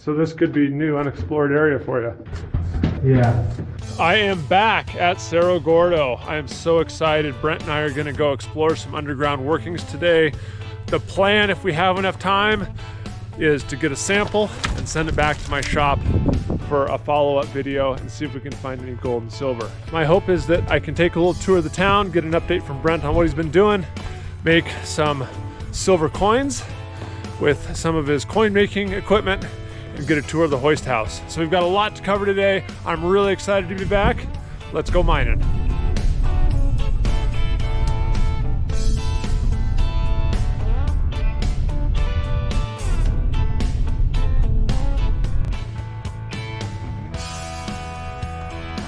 So this could be new, unexplored area for you. Yeah. I am back at Cerro Gordo. I am so excited. Brent and I are gonna go explore some underground workings today. The plan, if we have enough time, is to get a sample and send it back to my shop for a follow-up video and see if we can find any gold and silver. My hope is that I can take a little tour of the town, get an update from Brent on what he's been doing, make some silver coins with some of his coin making equipment, and get a tour of the Hoist house. So we've got a lot to cover today. I'm really excited to be back. Let's go mining.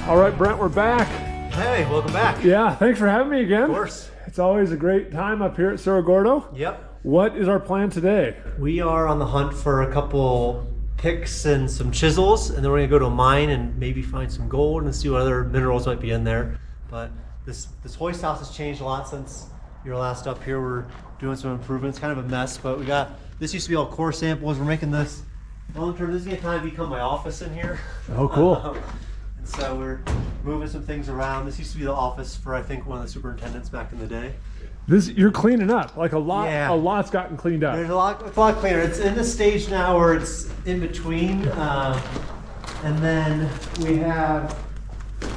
All right, Brent, we're back. Hey, welcome back. Yeah, thanks for having me again. Of course. It's always a great time up here at Cerro Gordo. Yep. What is our plan today? We are on the hunt for a couple picks and some chisels, and then we're gonna go to a mine and maybe find some gold and see what other minerals might be in there. But this Hoist house has changed a lot since your last up here. We're doing some improvements, kind of a mess, but we got, this used to be all core samples. We're making this long term. This is gonna kind of become my office in here. Oh, cool. And so we're moving some things around. This used to be the office for, I think, one of the superintendents back in the day. You're cleaning up, like a Yeah. lot's gotten cleaned up. It's a lot cleaner. It's in the stage now where it's in between. And then we have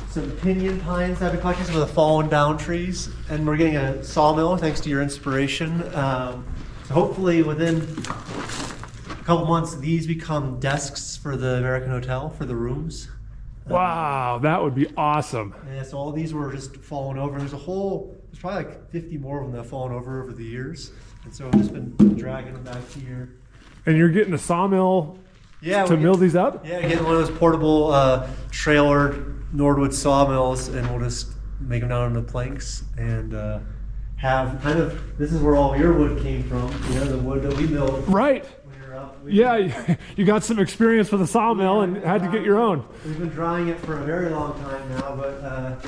some pinyon pines that have been collected, some of the fallen down trees. And we're getting a sawmill thanks to your inspiration. So hopefully within a couple months, these become desks for the American Hotel, for the rooms. Wow, that would be awesome. Yeah, so all these were just falling over. There's probably like 50 more of them that have fallen over the years. And so I've just been dragging them back here. And you're getting a sawmill to mill these up? Yeah, getting one of those portable trailer Nordwood sawmills, and we'll just make them down into planks and have kind of, this is where all your wood came from, you know, the wood that we milled. Right. Yeah, you got some experience with a sawmill and had to get your own. We've been drying it for a very long time now, but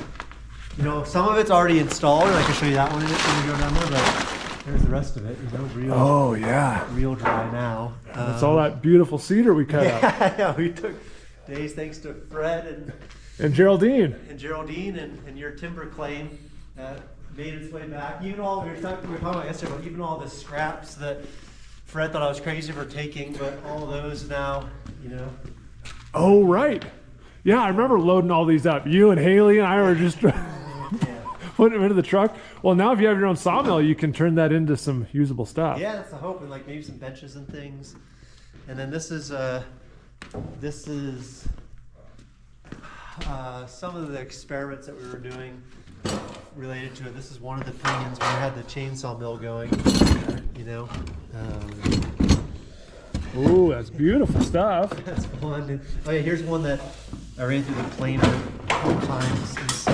you know, some of it's already installed, and I can show you that one in it when we go down there, but there's the rest of it. You know, real dry now. It's all that beautiful cedar we cut up. Yeah, we took days thanks to Fred and Geraldine. And your timber claim that made its way back. Even all, we were talking about yesterday, but even all the scraps that Fred thought I was crazy for taking, but all those now, you know. Oh, right. Yeah, I remember loading all these up. You and Haley and I were just putting them into the truck. Well, now if you have your own sawmill, you can turn that into some usable stuff. Yeah, that's the hope, and like maybe some benches and things. And then this is some of the experiments that we were doing related to it. This is one of the pinions where we had the chainsaw mill going, you know. Ooh, that's beautiful stuff. That's one. And, oh yeah, here's one that I ran through the planer a couple times. And so,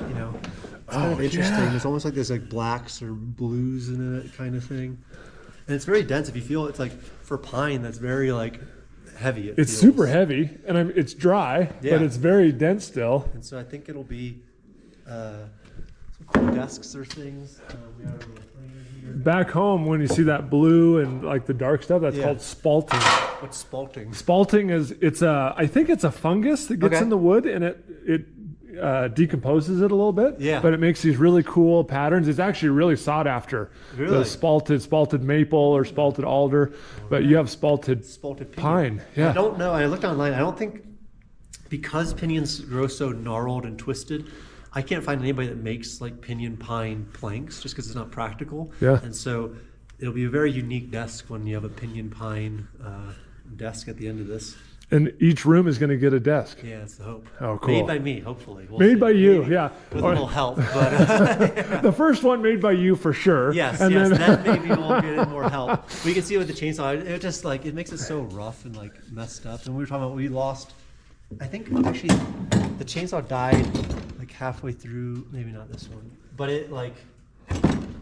you know, it's kind of interesting. Yeah. There's almost like there's like blacks or blues in it kind of thing. And it's very dense. If you feel it's like for pine, that's very like heavy. It's super heavy, and it's dry, but it's very dense still. And so I think it'll be some cool desks or things. We have a little planer here. Back home, when you see that blue and like the dark stuff, that's called spalting. What's spalting? Spalting I think it's a fungus that gets in the wood, and it decomposes it a little bit. Yeah. But it makes these really cool patterns. It's actually really sought after. Really? The spalted maple or spalted alder, but you have spalted pine. Yeah. I don't know. I looked online. I don't think, because pinions grow so gnarled and twisted, I can't find anybody that makes like pinion pine planks, just because it's not practical. Yeah. And so it'll be a very unique desk when you have a pinion pine desk at the end of this. And each room is going to get a desk. Yeah, that's the hope. Oh, cool. Made by me, hopefully. We'll made see. by you, Maybe yeah. With a little help. But the first one made by you for sure. Yes, and yes. Then Then maybe we'll get more help. We can see it with the chainsaw. It just like, it makes it so rough and like messed up. And we were talking about, we lost, I think actually the chainsaw died like halfway through, maybe not this one, but it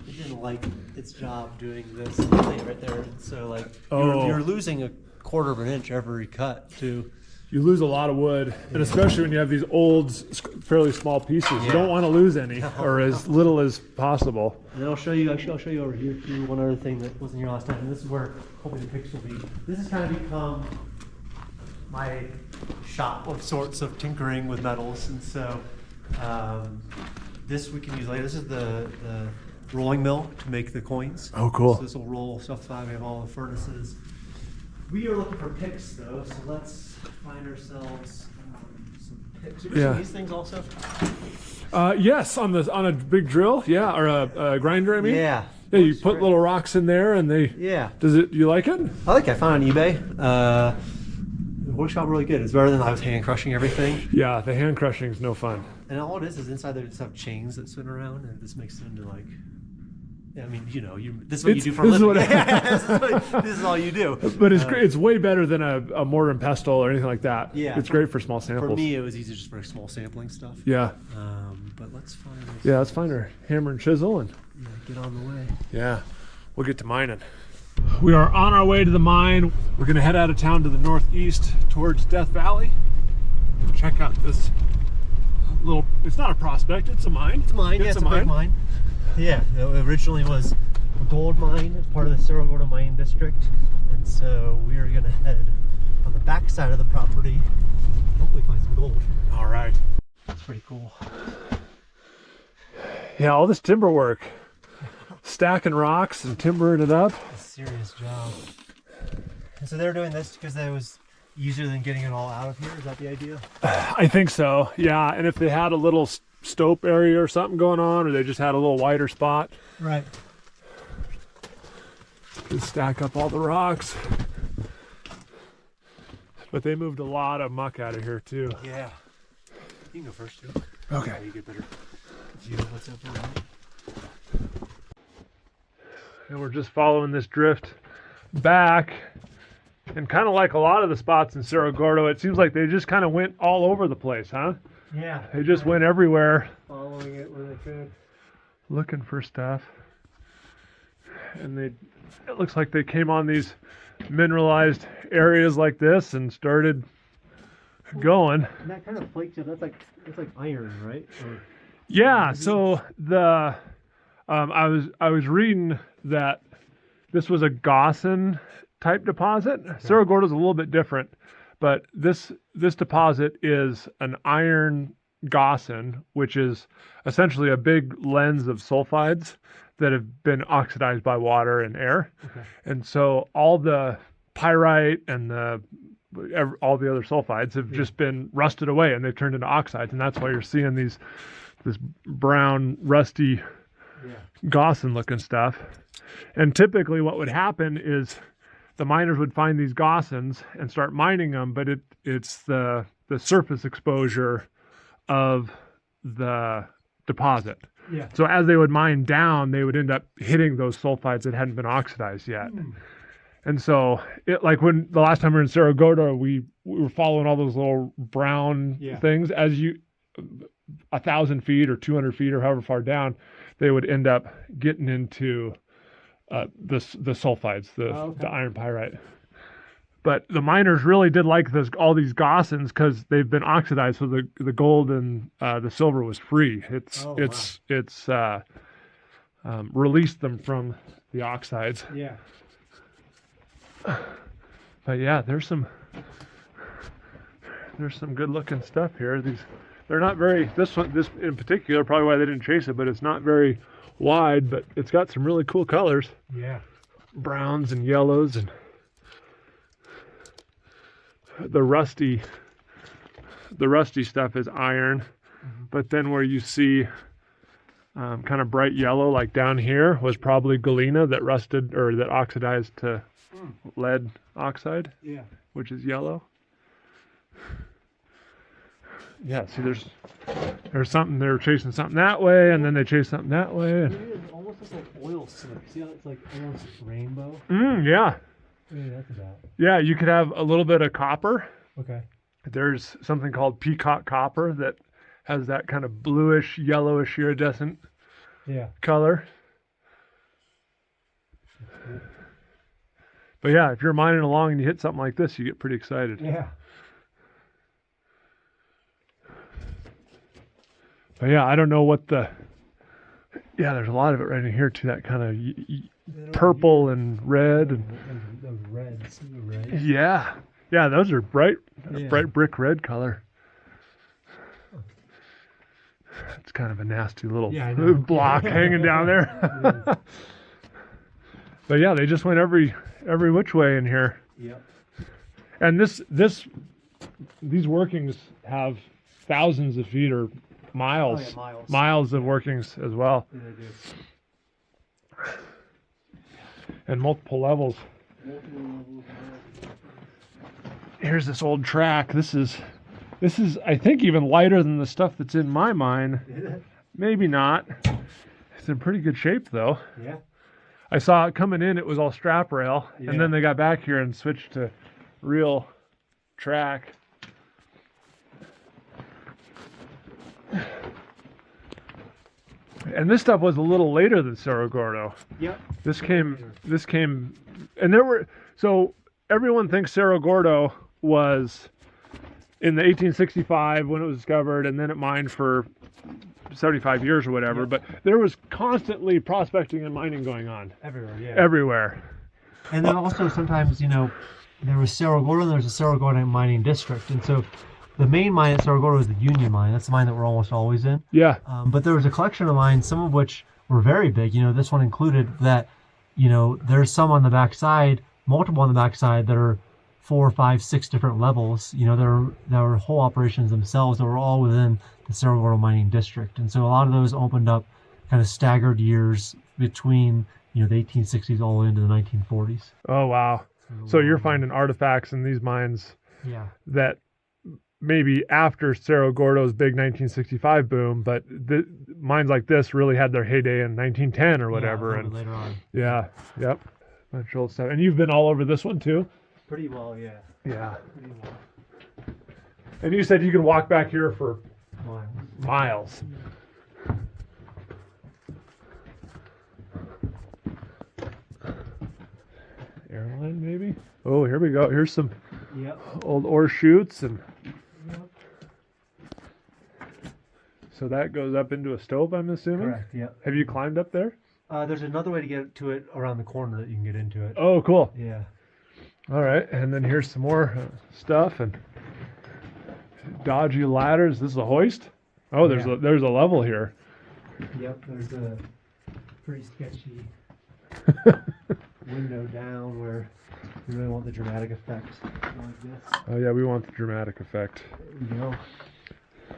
didn't like its job doing this thing right there. So like you're losing a quarter of an inch every cut too. you lose a lot of wood, and especially when you have these old, fairly small pieces. You don't want to lose any, or as little as possible. And then I'll show you over here too, one other thing that wasn't here last time, and this is where hopefully the picture will be. This has kind of become my shop of sorts of tinkering with metals, and so this we can use later. This is the rolling mill to make the coins. Oh, cool. So this will roll stuff out. We have all the furnaces. We are looking for picks though, so let's find ourselves some picks. Have you seen these things also? Yes, on a big drill, yeah, or a grinder. I mean, Yeah. Yeah, you put little rocks in there, and they. Yeah. You like it? I like it. I found it on eBay. The workshop really good. It's better than I was hand crushing everything. Yeah, the hand crushing is no fun. And all it is inside there just have chains that spin around, and this makes it into like. Yeah, I mean, this is what you do for a living. This is all you do. But it's great. It's way better than a mortar and pestle or anything like that. Yeah, it's great for small samples. For me, it was easy just for small sampling stuff. Yeah. But let's find. Yeah, let's find our hammer and chisel and get on the way. Yeah, we'll get to mining. We are on our way to the mine. We're gonna head out of town to the northeast towards Death Valley. Check out this little. It's not a prospect. It's a mine. It's a mine. It's a big mine. Yeah, it originally was a gold mine. It's part of the Cerro Gordo Mine District, and so we are going to head on the back side of the property, hopefully find some gold. All right. That's pretty cool. Yeah, all this timber work, stacking rocks and timbering it up. A serious job. And so they're doing this because it was easier than getting it all out of here. Is that the idea? I think so. Yeah, and if they had a little stope area or something going on, or they just had a little wider spot, right, just stack up all the rocks. But they moved a lot of muck out of here too. Yeah, you can go first too. Okay. You get better view of what's up around. And we're just following this drift back, and kind of like a lot of the spots in Cerro Gordo, it seems like they just kind of went all over the place, huh? Yeah. They just went everywhere. Following it where they could. Looking for stuff. And it looks like they came on these mineralized areas like this and started going. And that kind of flake chip, that's like iron, right? Yeah, so I was reading that this was a Gossan type deposit. Okay. Cerro Gordo is a little bit different. But this deposit is an iron Gossan, which is essentially a big lens of sulfides that have been oxidized by water and air. Okay. And so all the pyrite and all the other sulfides have just been rusted away, and they've turned into oxides, and that's why you're seeing this brown, rusty Gossan looking stuff. And typically what would happen is the miners would find these Gossans and start mining them, but it's the surface exposure of the deposit. Yeah. So as they would mine down, they would end up hitting those sulfides that hadn't been oxidized yet. And so like when the last time we were in Cerro Gordo, we were following all those little brown things. As 1,000 feet or 200 feet or however far down, they would end up getting into the sulfides, the iron pyrite. But the miners really did like all these Gossans because they've been oxidized, so the gold and the silver was free. It's released them from the oxides. Yeah. But yeah, there's some good looking stuff here. They're not very. This in particular, probably why they didn't chase it, but it's not very wide, but it's got some really cool colors. Yeah. Browns and yellows, and the rusty stuff is iron. But then where you see kind of bright yellow like down here was probably galena that rusted or that oxidized to lead oxide, which is yellow. Yeah, see there's something, they were chasing something that way, and then they chased something that way. And it almost looks like oil slick. See how it's like almost rainbow? Yeah. Maybe that's about. Yeah, you could have a little bit of copper. Okay. There's something called peacock copper that has that kind of bluish, yellowish, iridescent color. But yeah, if you're mining along and you hit something like this, you get pretty excited. Yeah. But yeah, I don't know what the. Yeah, there's a lot of it right in here too. That kind of purple and red and those reds. Right? yeah, those are bright brick red color. It's kind of a nasty little block hanging down there. But yeah, they just went every which way in here. Yep. And these workings have thousands of feet or miles of workings as well. Yeah, they do. And multiple levels. Here's this old track. This is I think even lighter than the stuff that's in my mine. Maybe not. It's in pretty good shape though. Yeah. I saw it coming in, it was all strap rail, and then they got back here and switched to real track. And this stuff was a little later than Cerro Gordo. Yep. This came, and so everyone thinks Cerro Gordo was in the 1865 when it was discovered, and then it mined for 75 years or whatever, but there was constantly prospecting and mining going on. Everywhere. And then also sometimes, there was Cerro Gordo and there was a Cerro Gordo mining district. And so the main mine at Cerro Gordo was the Union mine. That's the mine that we're almost always in. Yeah. But there was a collection of mines, some of which were very big. This one included that, there's some on the backside, multiple on the backside that are 4, 5, 6 different levels. There were whole operations themselves that were all within the Cerro Gordo mining district. And so a lot of those opened up kind of staggered years between, the 1860s all into the 1940s. Oh, wow. So you're finding artifacts in these mines that maybe after Cerro Gordo's big 1965 boom, but mines like this really had their heyday in 1910 or whatever. And later on. Yeah. Yep. Bunch of old stuff. And you've been all over this one too? Pretty well, yeah. Yeah. Pretty well. And you said you can walk back here for miles. Airline maybe? Oh, here we go. Here's some old ore chutes and so that goes up into a stove, I'm assuming? Correct, yeah. Have you climbed up there? There's another way to get to it around the corner that you can get into it. Oh, cool. Yeah. All right, and then here's some more stuff and dodgy ladders. This is a hoist. Oh, there's a level here. Yep, there's a pretty sketchy window down where you really want the dramatic effect like this. Oh yeah, we want the dramatic effect. There you go.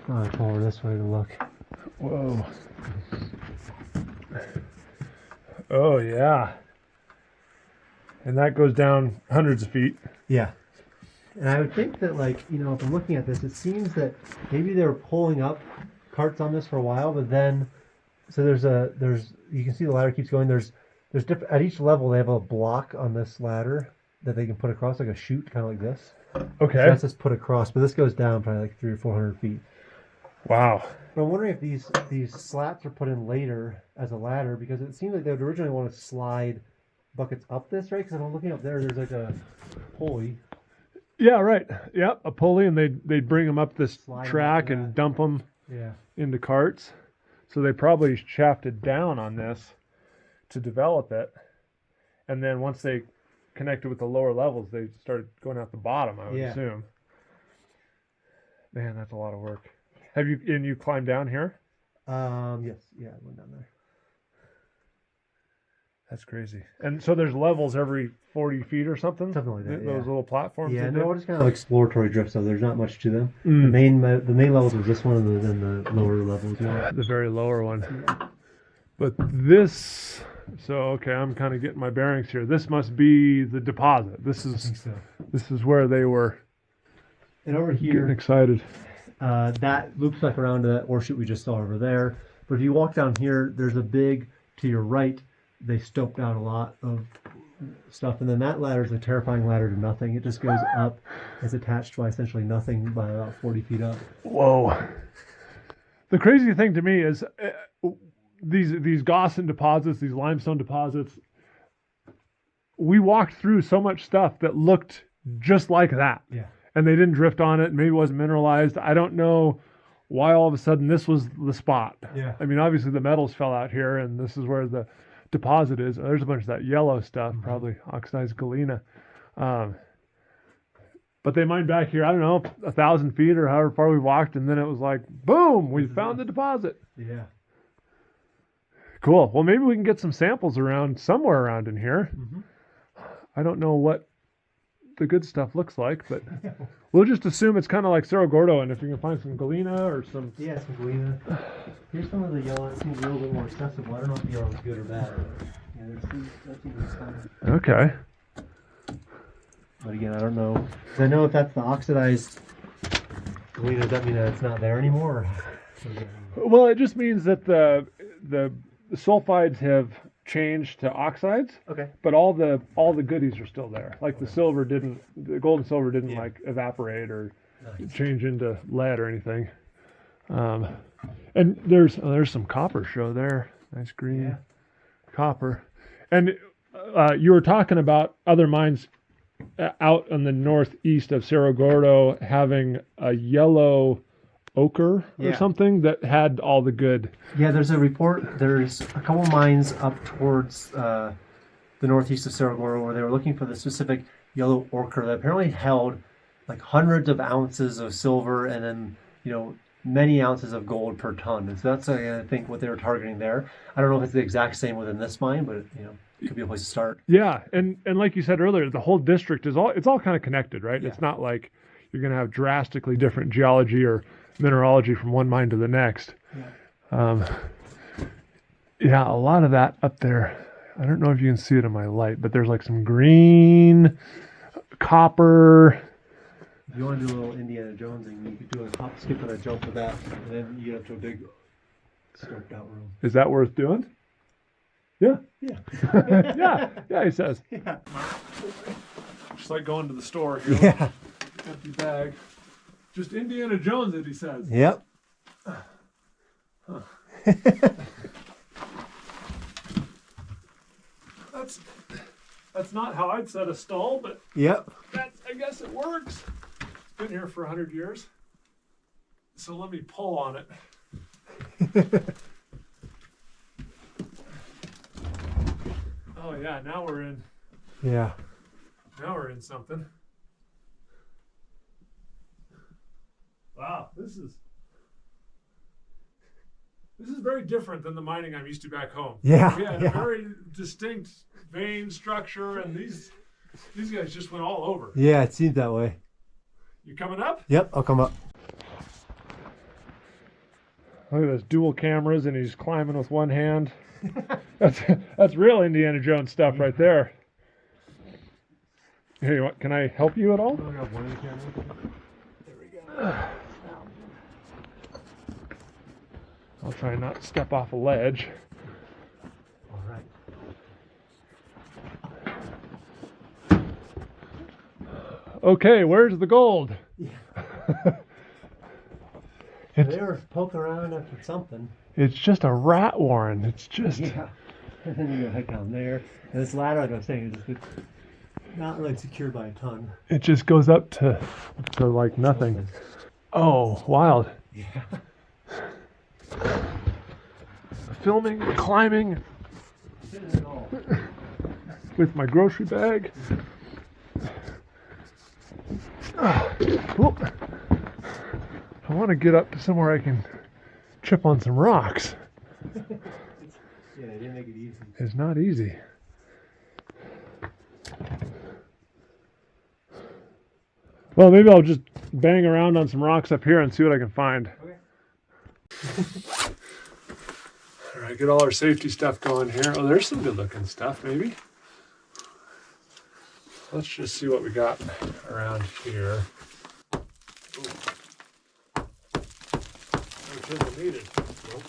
I'll come over this way to look. Whoa. Oh yeah. And that goes down hundreds of feet. Yeah. And I would think that, if I'm looking at this, it seems that maybe they were pulling up carts on this for a while, but then, so you can see the ladder keeps going. There's different, at each level they have a block on this ladder that they can put across, like a chute, kind of like this. Okay. So that's just put across, but this goes down probably like 300 or 400 feet. Wow. But I'm wondering if these slats are put in later as a ladder, because it seems like they would originally want to slide buckets up this, right? Because if I'm looking up there, there's like a pulley. Yeah, right. Yep, a pulley, and they'd bring them up this track and dump them into carts. So they probably shafted down on this to develop it. And then once they connected with the lower levels, they started going out the bottom, I would assume. Man, that's a lot of work. Have you climbed down here? Yes. Yeah, I went down there. That's crazy. And so there's levels every 40 feet or something? Something like that, Those little platforms? Yeah, no, just kind of exploratory drifts, so there's not much to them. Mm. The main levels was this one, and then the lower levels. The very lower one. Yeah. But this... So, okay, I'm kind of getting my bearings here. This must be the deposit. This is where they were and over here, getting excited. That loops back around to that ore chute we just saw over there. But if you walk down here, there's a big, to your right, they stoped out a lot of stuff. And then that ladder is a terrifying ladder to nothing. It just goes up. It's attached by essentially nothing by about 40 feet up. Whoa. The crazy thing to me is these Gossan deposits, these limestone deposits, we walked through so much stuff that looked just like that. Yeah. And they didn't drift on it. Maybe it wasn't mineralized. I don't know why all of a sudden this was the spot. Yeah. I mean, obviously the metals fell out here, and this is where the deposit is. There's a bunch of that yellow stuff, probably oxidized galena. But they mined back here, I don't know, 1,000 feet or however far we walked, and then it was like, boom, we found the deposit. Yeah. Cool. Well, maybe we can get some samples around somewhere around in here. I don't know what the good stuff looks like, but we'll just assume it's kind of like Cerro Gordo, and if you can find some galena or some... Yeah, some galena. Here's some of the yellow. It seems a little bit more accessible. I don't know if the yellow is good or bad. Yeah, that's even fun. Okay. But again, I don't know. 'Cause I know if that's the oxidized galena, does that mean that it's not there anymore? Or... Well, it just means that the sulfides have changed to oxides. Okay. But all the goodies are still there. Like the silver didn't, the gold and silver didn't like evaporate or change into lead or anything. And there's some copper show there. Nice green copper. And you were talking about other mines out on the northeast of Cerro Gordo having a yellow ochre or something that had all the good. Yeah, there's a report. There's a couple mines up towards the northeast of Cerro Gordo where they were looking for the specific yellow ochre that apparently held like hundreds of ounces of silver and then, many ounces of gold per ton. And so that's, I think, what they were targeting there. I don't know if it's the exact same within this mine, but, it could be a place to start. Yeah, and like you said earlier, the whole district it's all kind of connected, right? Yeah. It's not like you're going to have drastically different geology or mineralogy from one mine to the next. Yeah, a lot of that up there. I don't know if you can see it in my light, but there's like some green, copper. If you want to do a little Indiana Jonesing, you could do a hop, skip, and a jump with that, and then you get up to a big scoped out room. Is that worth doing? Yeah. Yeah. Yeah, he says. Yeah. Just like going to the store here. Yeah. Empty bag. Just Indiana Jones, it, he says. Yep. That's not how I'd set a stall, but Yep. I guess it works. Been here for 100 years. So let me pull on it. Oh yeah, now we're in. Yeah. Now we're in something. Wow, this is very different than the mining I'm used to back home. Yeah. We had a very distinct vein structure, and these guys just went all over. Yeah, it seemed that way. You coming up? Yep, I'll come up. Look at those dual cameras, and he's climbing with one hand. That's real Indiana Jones stuff right there. Hey, can I help you at all? There we go. I'll try not to step off a ledge. All right. Okay, where's the gold? Yeah. They were poking around after something. It's just a rat warren. It's just... Yeah. And then you go head down there. And this ladder, like I was saying, is not really secured by a ton. It just goes up to like nothing. Oh, wild. Yeah. Filming, climbing with my grocery bag. Whoop. I want to get up to somewhere I can chip on some rocks. Yeah, they didn't make it easy. It's not easy. Well, maybe I'll just bang around on some rocks up here and see what I can find. Okay. All right, get all our safety stuff going here. Oh, there's some good looking stuff, maybe. Let's just see what we got around here. Everything needed. Nope.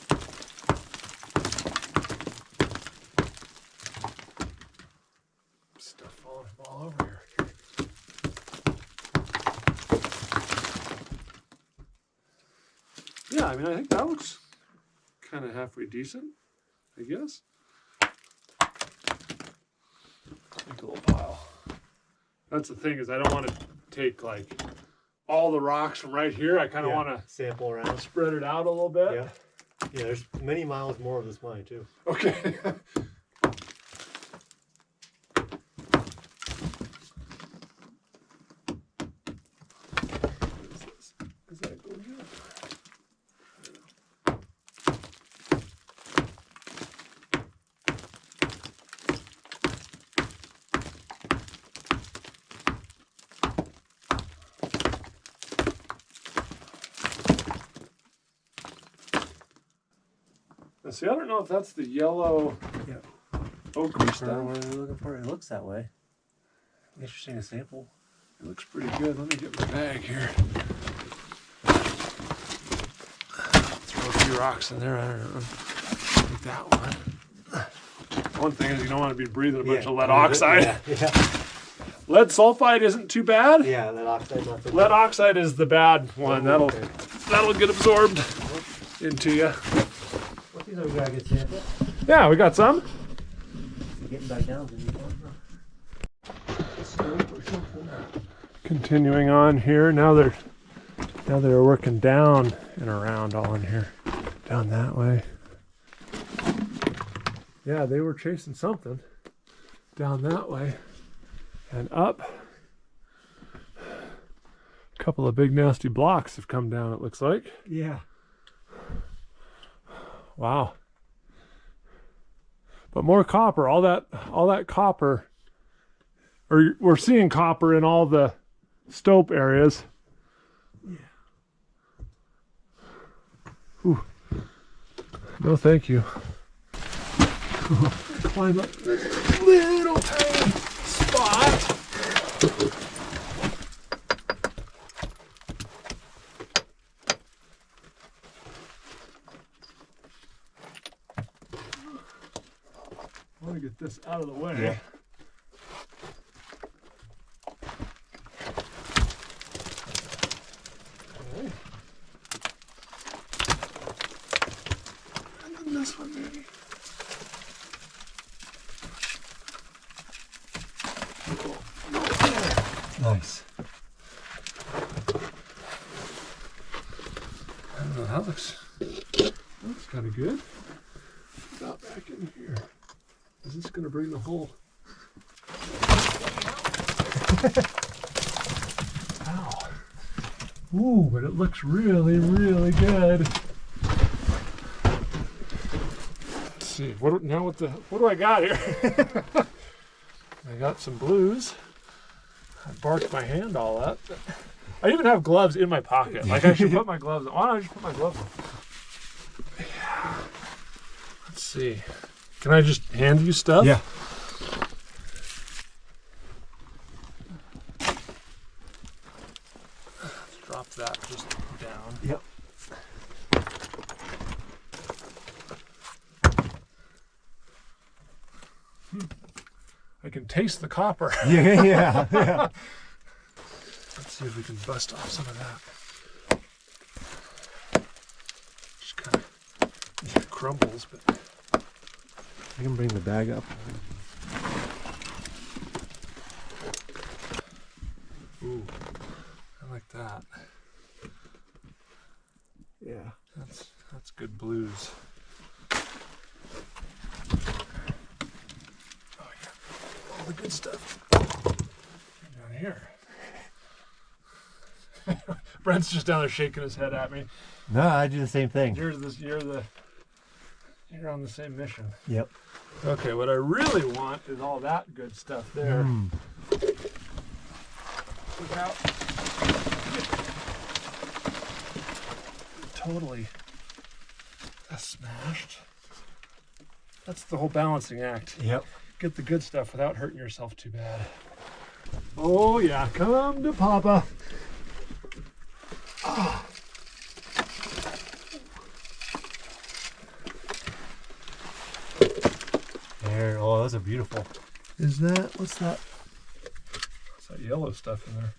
Stuff falling from all over here. Yeah, I mean, I think that looks kind of halfway decent, I guess. Make a little pile. That's the thing, is I don't want to take like all the rocks from right here. I kind of want to sample around, spread it out a little bit. Yeah. Yeah, there's many miles more of this mine too. Okay. Does that go here? Now, see, I don't know if that's the yellow ochre stuff. What are we looking for? It looks that way. Interesting to sample. It looks pretty good. Let me get my bag here. Throw a few rocks in there. I don't know. Like that one. One thing is you don't want to be breathing a bunch of lead oxide. Yeah. Lead sulfide isn't too bad. Yeah, lead oxide not too bad. Lead oxide is the bad one. Oh, That'll get absorbed into you. What these are we got a good sample? Yeah, we got some. Getting back down to Continuing on here. Now they're working down and around all in here. Down that way. Yeah, they were chasing something down that way and up. A couple of big nasty blocks have come down, it looks like. Yeah. Wow. But more copper, all that copper, or we're seeing copper in all the stope areas. Yeah. Ooh. No, thank you. Climb up this little tiny spot. I want to get this out of the way. Yeah. Okay. And then this one maybe. Nice. I don't know, that looks kind of good. Not back in here. Is this going to bring the whole... Ow. Ooh, but it looks really, really good. Let's see, what do I got here? I got some blues. I barked my hand all up. I even have gloves in my pocket. Like I should put my gloves on. Why don't I just put my gloves on? Yeah. Let's see. Can I just hand you stuff? Yeah. Let's drop that just down. Yep. I can taste the copper. Yeah. Let's see if we can bust off some of that. Just kind of crumbles, but I can bring the bag up. ooh, I like that. Yeah. That's good blues. Oh yeah, all the good stuff down here. Brent's just down there shaking his head at me. No, I do the same thing. You're on the same mission. Yep. Okay, what I really want is all that good stuff there. Without totally smashed. That's the whole balancing act. Yep. Get the good stuff without hurting yourself too bad. Oh yeah, come to Papa. Ah. There. Oh, those are beautiful. Is that, what's that? What's that yellow stuff in there?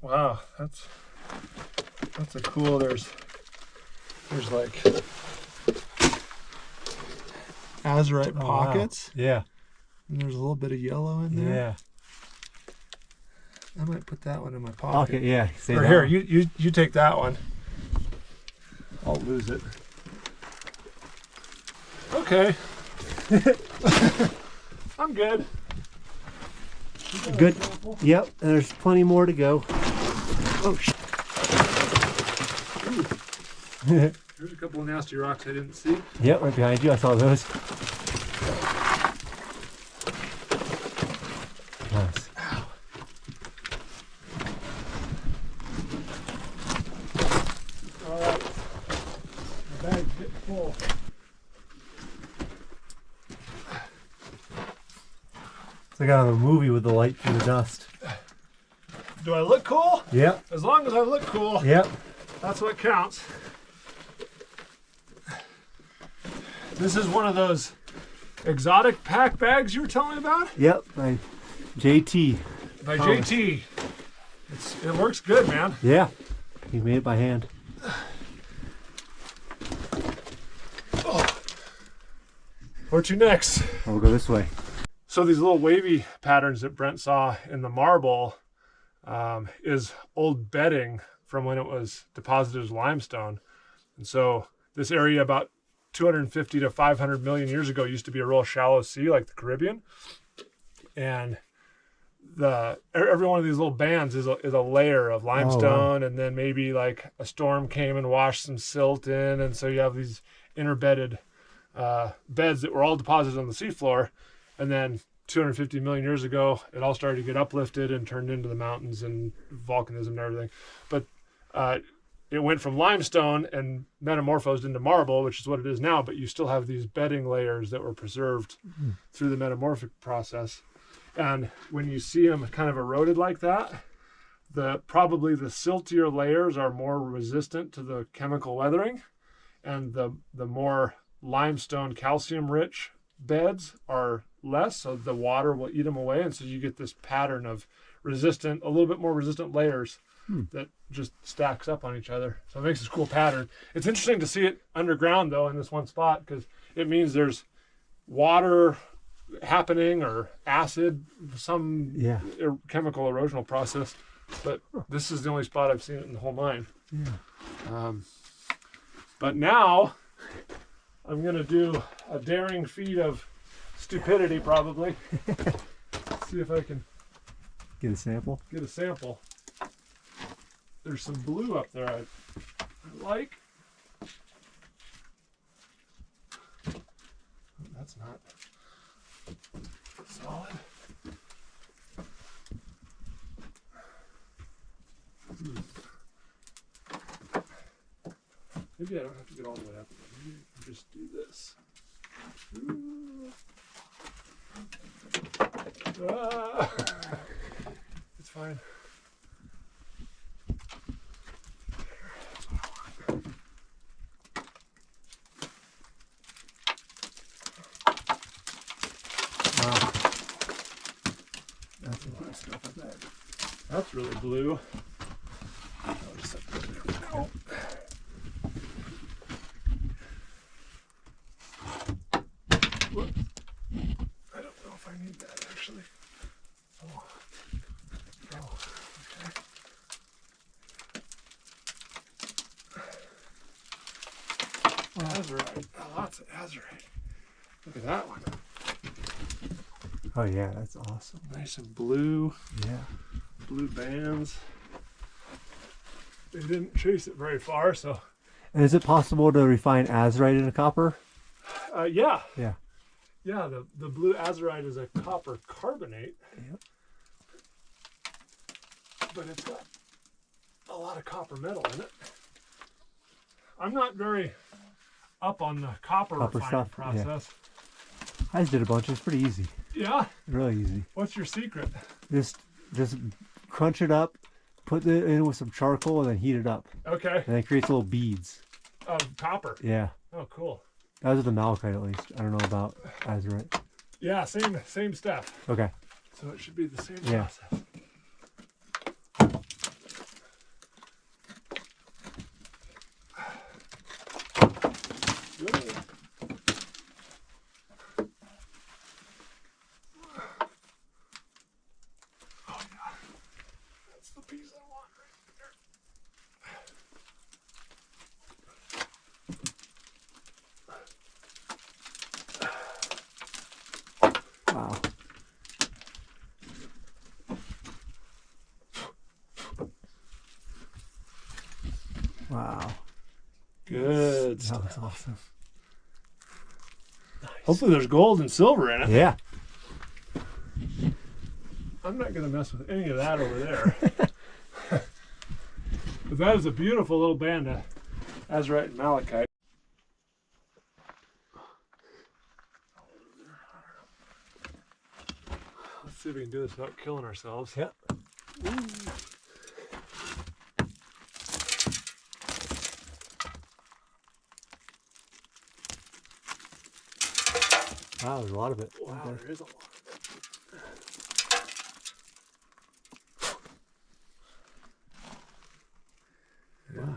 Wow, that's a cool, there's like azurite pockets. Wow. Yeah. And there's a little bit of yellow in there. Yeah. I might put that one in my pocket. Okay, yeah. Or here, you take that one. I'll lose it. Okay. I'm good. Good. Yep, there's plenty more to go. Oh, shit. There's a couple of nasty rocks I didn't see. Yep, right behind you. I saw those. Nice. Ow. All right. My bag's getting full. It's like out of a movie with the light through the dust. Do I look cool? Yep. As long as I look cool, Yep. that's what counts. This is one of those exotic pack bags you were telling me about? Yep. By JT. By JT. It works good, man. Yeah. He made it by hand. Oh. Where'd you next? We'll go this way. So these little wavy patterns that Brent saw in the marble is old bedding from when it was deposited as limestone. And so this area about 250 to 500 million years ago used to be a real shallow sea like the Caribbean. And every one of these little bands is a layer of limestone. Oh, wow. And then maybe like a storm came and washed some silt in. And so you have these interbedded beds that were all deposited on the seafloor. And then 250 million years ago, it all started to get uplifted and turned into the mountains and volcanism and everything. But it went from limestone and metamorphosed into marble, which is what it is now, but you still have these bedding layers that were preserved through the metamorphic process. And when you see them kind of eroded like that, probably the siltier layers are more resistant to the chemical weathering, and the more limestone calcium rich beds are less, so the water will eat them away, and so you get this pattern of a little bit more resistant layers that just stacks up on each other. So it makes this cool pattern. It's interesting to see it underground though in this one spot, because it means there's water happening or acid, some chemical erosional process. But this is the only spot I've seen it in the whole mine. Yeah. But now I'm gonna do a daring feat of stupidity, probably. See if I can get a sample. There's some blue up there I like. That's not solid. Maybe I don't have to get all the way up. Maybe I can just do this. It's fine. Wow. That's a lot of stuff, I bet. That's really blue. I'll just set that there. Oh. I don't know if I need that actually. Oh. Okay. Azurite. Lots of azurite. Look at that one. Oh yeah, that's awesome. Nice and blue. Yeah. Blue bands. They didn't chase it very far, so. And is it possible to refine azurite into copper? Yeah. Yeah. Yeah, the blue azurite is a copper carbonate. Yep. But it's got a lot of copper metal in it. I'm not very up on the copper refining stuff, process. Yeah. I just did a bunch. It's pretty easy. Yeah? Really easy. What's your secret? Just crunch it up, put it in with some charcoal, and then heat it up. Okay. And it creates little beads. Of copper? Yeah. Oh, cool. That was with the malachite, at least. I don't know about azurite. Yeah, same stuff. Okay. So it should be the same Yeah. process. That's the piece I want right there. Wow. Wow. Good That stuff. was awesome. Nice. Hopefully there's gold and silver in it. Yeah. I'm not going to mess with any of that over there. But that is a beautiful little band of azurite and malachite. Let's see if we can do this without killing ourselves. Yep. Wow, there's a lot of it. Wow, there is a lot of it. Yeah.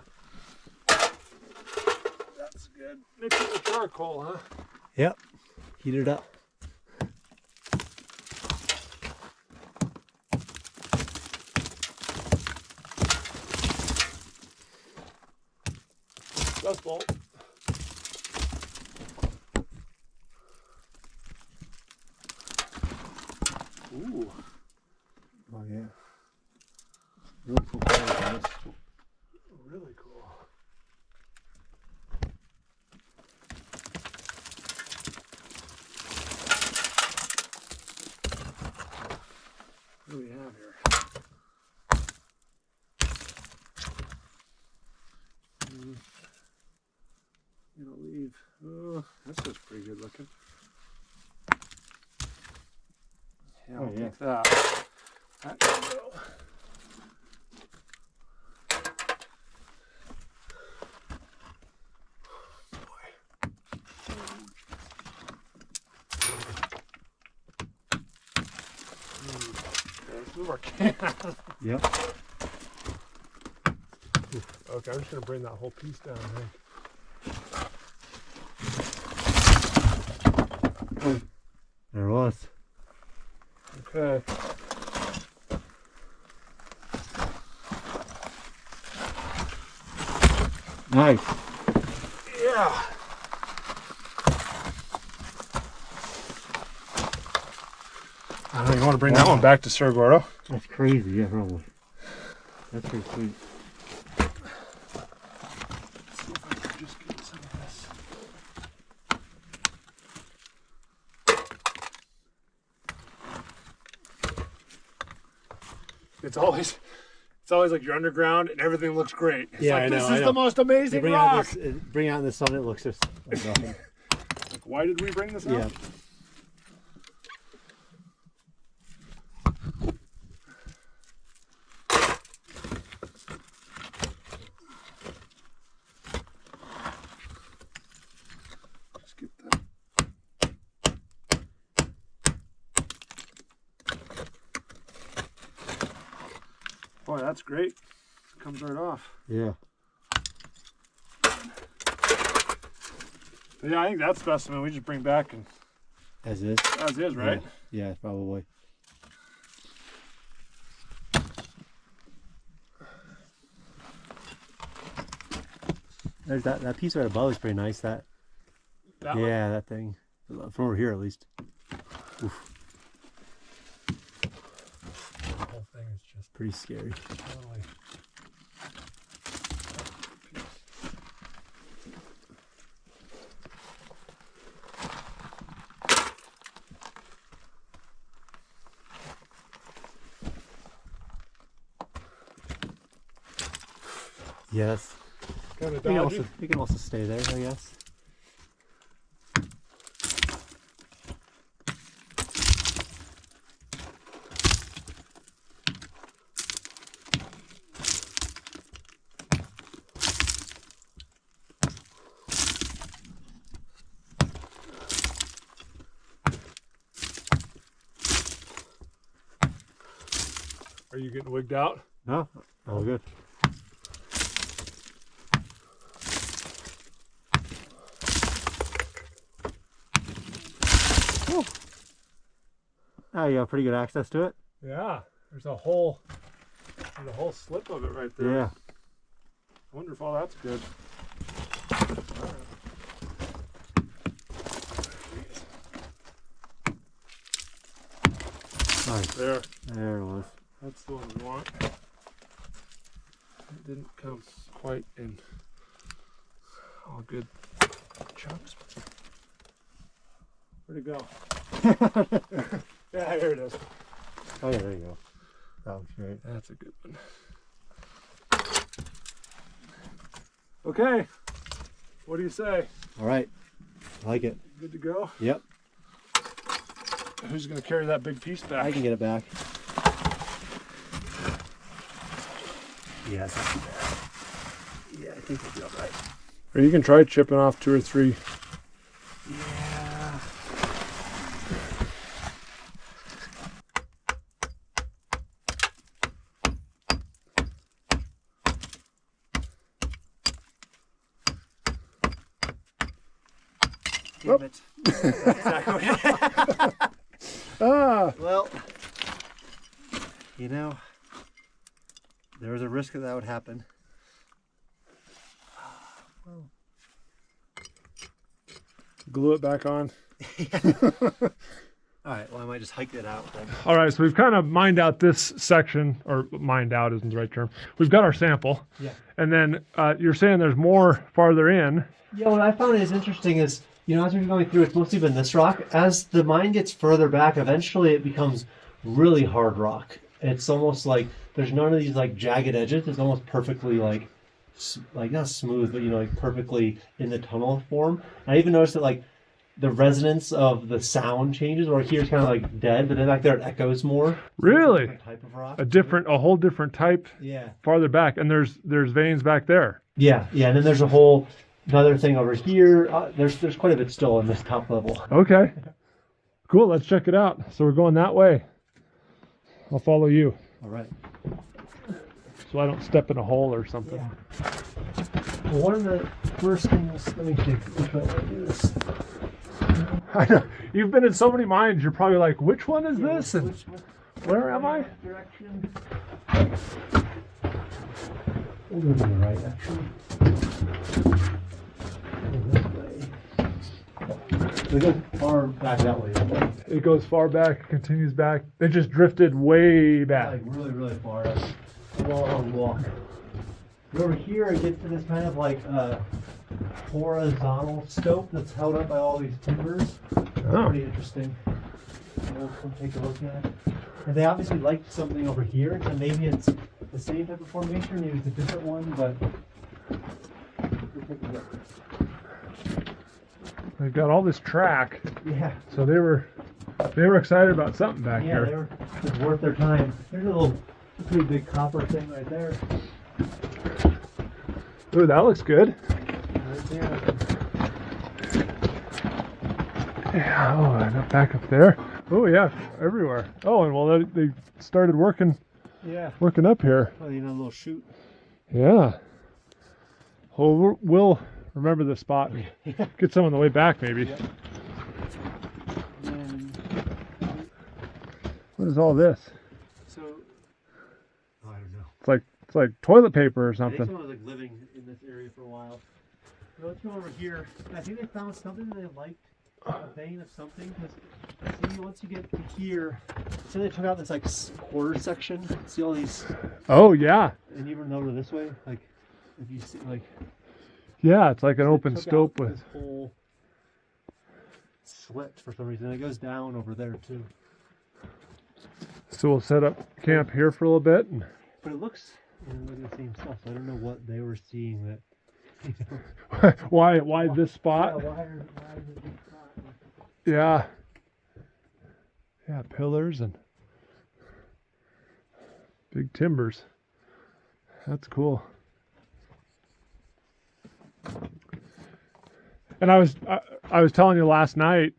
That's good. Mix it with charcoal, huh? Yep. Heat it up. Dust bolt. Ooh. Oh yeah. Really cool colors on this. Really cool. What do we have here? I'm gonna leave. Oh, this is pretty good looking. Yeah, I'll take that. That can go. Let's move our can. Yep. Okay, I'm just gonna bring that whole piece down, I think. There it was. Okay. Nice. Yeah. You want to bring that one back to Cerro Gordo? That's crazy, yeah, probably. That's pretty sweet. Let's see if I can just get some of this. It's always like you're underground and everything looks great. It's Yeah, like, I know, this I is know. the most amazing Bring rock. out this, bring out in the sun, it looks just like nothing. Like, why did we bring this out? Yeah. Just get that. Boy, that's great. It comes right off. Yeah. But yeah, I think that specimen we just bring back and As is. as is, right? Yeah, probably. There's that piece right above is pretty nice. That That yeah, that thing. From over here at least. Oof, one, the whole thing is just pretty scary. totally. Yes. Kind of We can dodgy. also stay there, I guess. Are you getting wigged out? No, all good. Whew. Oh, you have pretty good access to it. Yeah. There's a whole And the whole slip of it right there. Yeah. I wonder if all that's good. Nice. There. There it was. That's the one we want. It didn't come quite in all good chunks. Where'd it go? Yeah, here it is. Oh yeah, there you go. That looks great. That's a good one. Okay. What do you say? All right. I like it. Good to go? Yep. Who's going to carry that big piece back? I can get it back. Yeah, it's not too bad. Yeah, I think we'll be all right. Or you can try chipping off 2 or 3. Yeah. Damn it. That's not going Ah! Well, you know, there was a risk that would happen. Well. Glue it back on. All right, well, I might just hike it out then. All right, so we've kind of mined out this section, or mined out isn't the right term. We've got our sample. Yeah. And then you're saying there's more farther in. Yeah, what I found is interesting is, you know, as we're going through, it's mostly been this rock. As the mine gets further back, eventually it becomes really hard rock. It's almost like there's none of these like jagged edges. It's almost perfectly like not smooth, but you know, like perfectly in the tunnel form. And I even noticed that like the resonance of the sound changes, or here it's kind of like dead, but then back there it echoes more. Really? Different type of rock. A whole different type. Yeah. Farther back, and there's veins back there. Yeah, yeah, and then there's a whole another thing over here. There's quite a bit still in this top level. Okay. Cool. Let's check it out. So we're going that way. I'll follow you, All right. so I don't step in a hole or something. Yeah. Well, one of the first things, let me think which way I want to do this. I know. You've been in so many mines. You're probably like, which one is Yeah, this? And which one? where am I? Direction. We'll go to the right, actually. We go far back that way. It goes far back, continues back. It just drifted way back. Like really, really far. That's a long walk. And over here, it gets to this kind of like horizontal stope that's held up by all these timbers. Oh. Pretty interesting. We'll come take a look at it. And they obviously liked something over here, so maybe it's the same type of formation, maybe it's a different one, but we'll take a look. They've got all this track, Yeah. so they were excited about something back Yeah, here. it was worth their time. There's a pretty big copper thing right there. Ooh, that looks good. Right there. Yeah. Oh, and up back up there. Oh yeah, everywhere. Oh, and well, they started working Yeah. up here. Oh, you know, a little chute. Yeah. Well, we'll remember this spot. Yeah. Get some on the way back, maybe. Yep. And What is all this? so, oh, I don't know. It's like toilet paper or I think something. someone was like living in this area for a while. So let's go over here. I think they found something that they liked, a vein of something. Because see, once you get to here, so they took out this like quarter section. See all these, Oh yeah. and even over this way, like if you see like. Yeah, it's like an They open took scope out with. this whole slit for some reason. It goes down over there too. So we'll set up camp here for a little bit. And But it looks like the same stuff. So I don't know what they were seeing that. You know, why this yeah, spot? why is it this spot? Yeah. Yeah, pillars and big timbers. That's cool. And I was telling you last night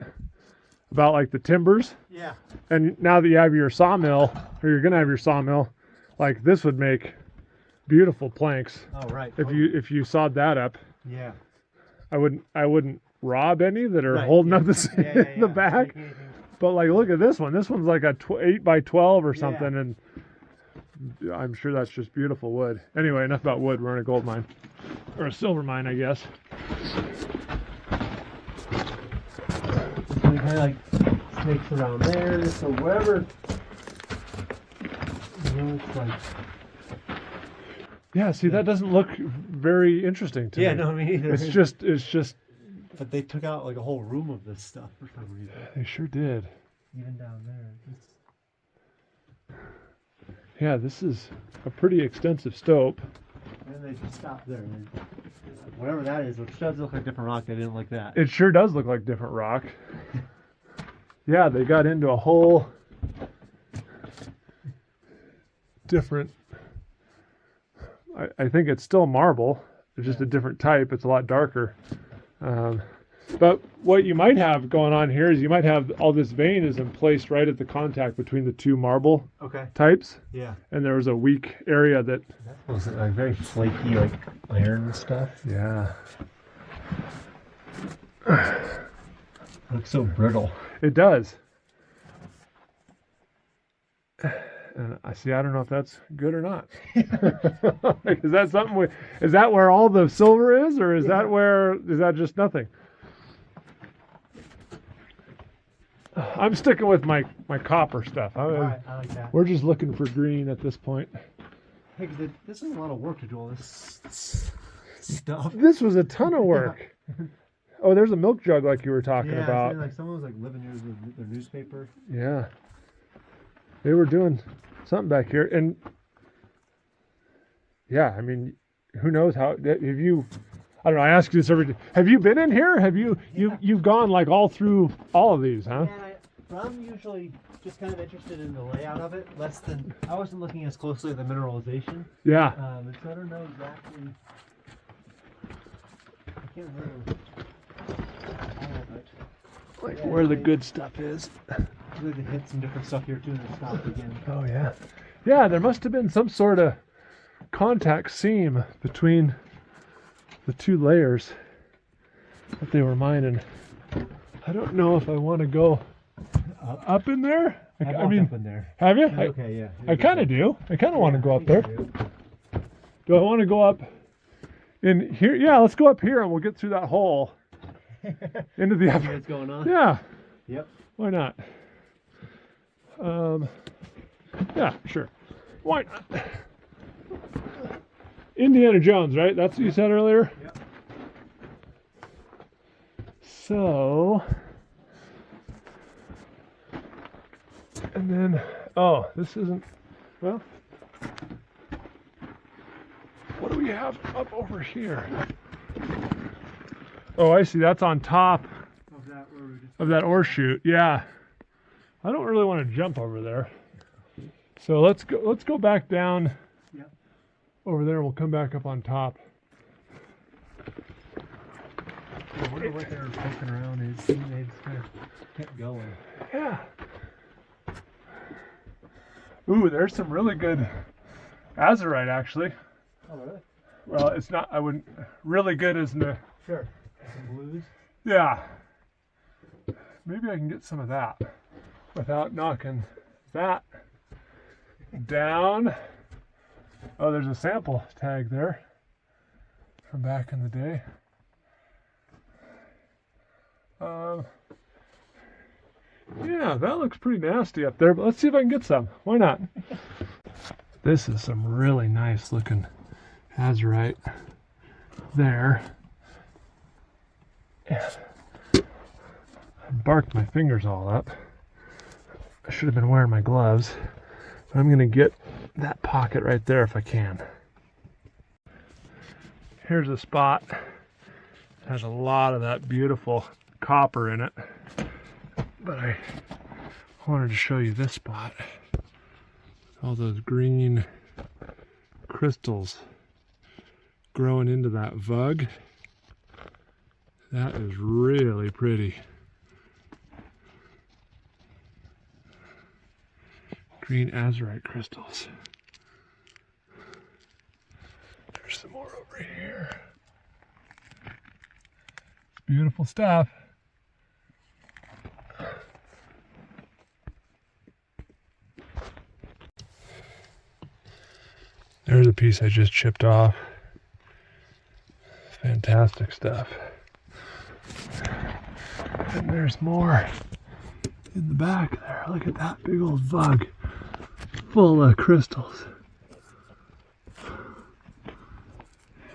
about like the timbers, Yeah. and now that you have your sawmill, or you're gonna have your sawmill, like this would make beautiful planks Oh right. if you sawed that up. Yeah. I wouldn't rob any that are Right, holding yeah. up the Yeah, the back. Make anything. But like, look at this one. This one's like a 8 by 12 or Yeah. something, and I'm sure that's just beautiful wood. Anyway, enough about wood. We're in a gold mine. Or a silver mine, I guess. So we kind of like snakes around there. So wherever, it's like. Yeah, see, that doesn't look very interesting to me. Yeah, no, me either. It's just. But they took out like a whole room of this stuff for some reason. They sure did. Even down there. Yeah, this is a pretty extensive stope. And they just stopped there. Whatever that is, which does look like different rock, I didn't like that. It sure does look like different rock. Yeah, they got into a whole different. I think it's still marble. It's just a different type. It's a lot darker. But what you might have going on here is you might have all this vein is placed right at the contact between the two marble types. Yeah. And there was a weak area that. That was like very flaky, like iron stuff. Yeah. Looks so brittle. It does. And I see. I don't know if that's good or not. Like, is that something? Is that where all the silver is, or is that where? Is that just nothing? I'm sticking with my copper stuff. Alright, I like that. We're just looking for green at this point. Hey, 'cause this is a lot of work to do all this stuff. This was a ton of work. Oh, there's a milk jug like you were talking about. Yeah, like someone was like living near their newspaper. Yeah. They were doing something back here, and yeah, I mean, who knows how? Have you? I don't know. I ask you this every day. Have you been in here? Have you? You've gone like all through all of these, huh? Yeah, I'm usually just kind of interested in the layout of it. I wasn't looking as closely at the mineralization. Yeah. And so I don't know exactly. I can't remember. Like where the good stuff is. They hit some different stuff here too and then stopped again. Oh yeah. Yeah, there must have been some sort of contact seam between the two layers that they were mining. I don't know if I want to go up in there. I mean, up in there. Have you? Okay, yeah. I kind of do. I kind of want to go up there. Do I want to go up in here? Yeah, let's go up here and we'll get through that hole into the upper. What's going on? Yeah. Yep. Why not? Yeah, sure. Why not? Indiana Jones, right? That's what you said earlier? Yep. So, and then, oh, this isn't, well, what do we have up over here? Oh, I see, that's on top of that ore chute. Yeah. I don't really want to jump over there. So let's go back down over there and we'll come back up on top. I wonder what they were poking around is. They just kind of kept going. Yeah. Ooh, there's some really good azurite actually. Oh, really? Well, it's not, I wouldn't, really good as in the... Sure. Some blues? Yeah. Maybe I can get some of that without knocking that down. Oh, there's a sample tag there from back in the day. Yeah, that looks pretty nasty up there, but let's see if I can get some. Why not? This is some really nice looking azurite there. Yeah. I barked my fingers all up. I should have been wearing my gloves, but I'm gonna get that pocket right there if I can. Here's a spot that has a lot of that beautiful copper in it, but I wanted to show you this spot. All those green crystals growing into that vug. That is really pretty. Green azurite crystals. There's some more over here. Beautiful stuff. There's a piece I just chipped off. Fantastic stuff. And there's more in the back there. Look at that big old vug full of crystals.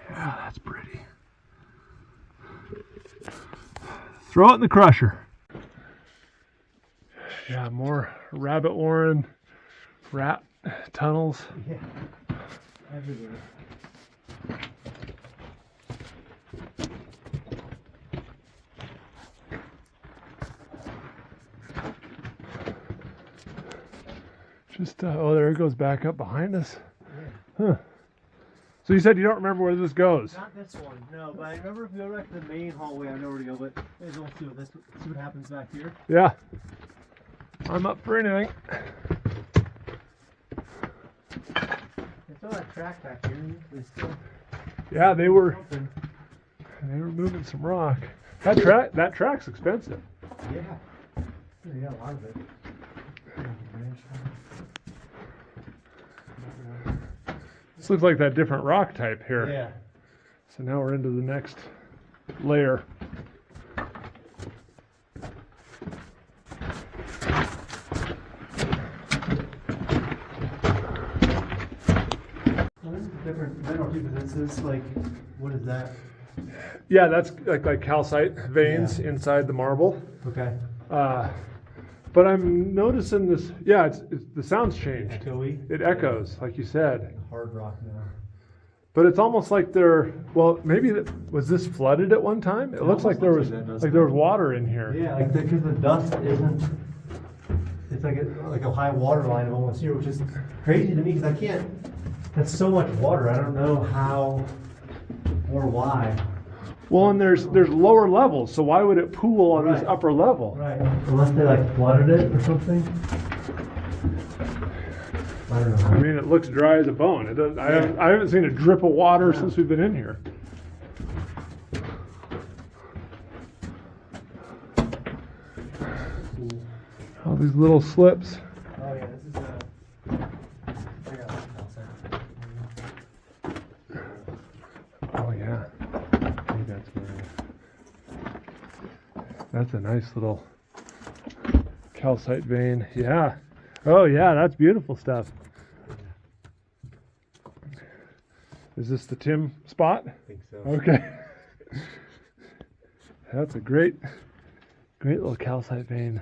Yeah, that's pretty. Throw it in the crusher. Yeah, more rabbit warren, rat tunnels. Yeah, everywhere. Just, oh, there it goes back up behind us. Yeah. Huh. So you said you don't remember where this goes? Not this one, no, but I remember if we go back to the main hallway, I know where to go, but let's see what happens back here. Yeah. I'm up for anything. I saw that track back here. They still Yeah, they were moving some rock. That track's expensive. Yeah. Yeah, a lot of it. This looks like that different rock type here. Yeah. So now we're into the next layer. Well, this is different mineral too, because this is like, what is that? Yeah, that's like calcite veins inside the marble. Okay. But I'm noticing this. Yeah, it's the sound's changed. Echoey. It echoes, like you said. Hard rock now. But it's almost like they're, well, maybe was this flooded at one time? It looks like there was water in here. Yeah, like because the dust isn't. It's like a high water line of almost here, which is crazy to me because I can't. That's so much water. I don't know how or why. Well, and there's lower levels, so why would it pool on this upper level? Right. Unless they like flooded it or something. I don't know. I mean, it looks dry as a bone. It does. I haven't seen a drip of water since we've been in here. All these little slips. Oh yeah, this is I got Oh yeah. Hey, that's That's a nice little calcite vein. Yeah. Oh yeah, that's beautiful stuff. Is this the Tim spot? I think so. Okay. That's a great little calcite vein.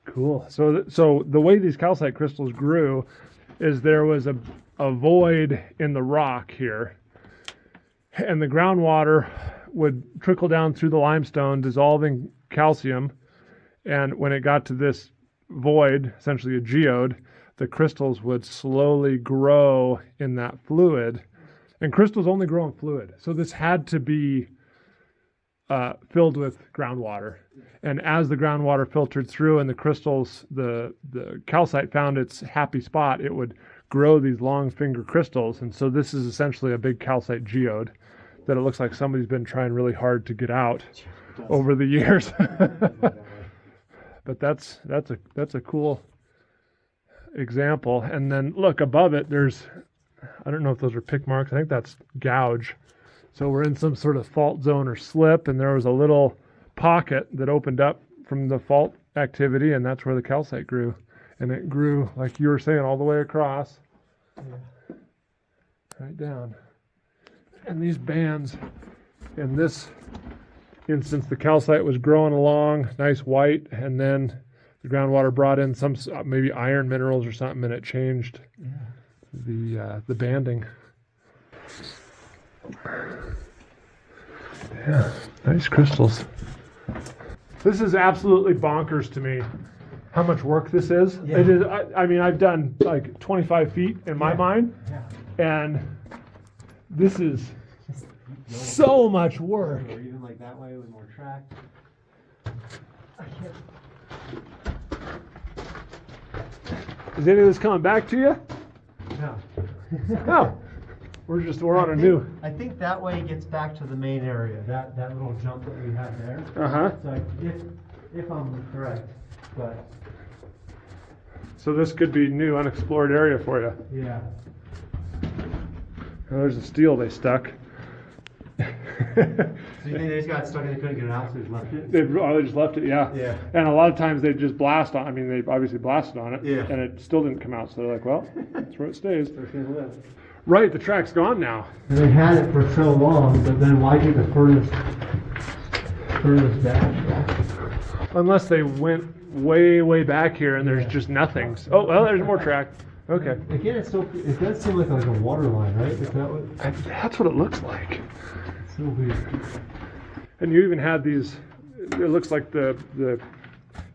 Cool. So the way these calcite crystals grew is there was a void in the rock here, and the groundwater would trickle down through the limestone, dissolving calcium, and when it got to this void, essentially a geode, the crystals would slowly grow in that fluid, and crystals only grow in fluid. So this had to be filled with groundwater. And as the groundwater filtered through and the crystals, the calcite found its happy spot, it would grow these long finger crystals. And so this is essentially a big calcite geode that it looks like somebody's been trying really hard to get out over the years. But that's a cool example. And then look above it, there's, I don't know if those are pick marks. I think that's gouge. So we're in some sort of fault zone or slip, and there was a little pocket that opened up from the fault activity, and that's where the calcite grew. And it grew, like you were saying, all the way across. Yeah. Right down. And these bands, in this instance, the calcite was growing along, nice white, and then the groundwater brought in some maybe iron minerals or something, and it changed the banding. Yeah, nice crystals. This is absolutely bonkers to me how much work this is. Yeah. It is. I mean, I've done like 25 feet in my mind, and this is so much work. Or even like that way with more track. I can't. Is any of this coming back to you? No. No. We're on a new. I think that way gets back to the main area. That little jump that we had there. Uh huh. So if I'm correct, but So this could be new, unexplored area for you. Yeah. Oh, there's the steel they stuck. So you think they just got stuck and they couldn't get it out, so they just left it? They just left it, yeah. Yeah. And a lot of times they just blast on. I mean, they obviously blasted on it, Yeah. and it still didn't come out. So they're like, well, that's where it stays. They're gonna live. Right, the track's gone now. And they had it for so long, but then why take the furthest back? Unless they went way back here and there's Yeah. just nothing. Oh, well, there's more track. Okay. Again, it does seem like a water line, right? Is that what? That's what it looks like. It's so weird. And you even had these, it looks like the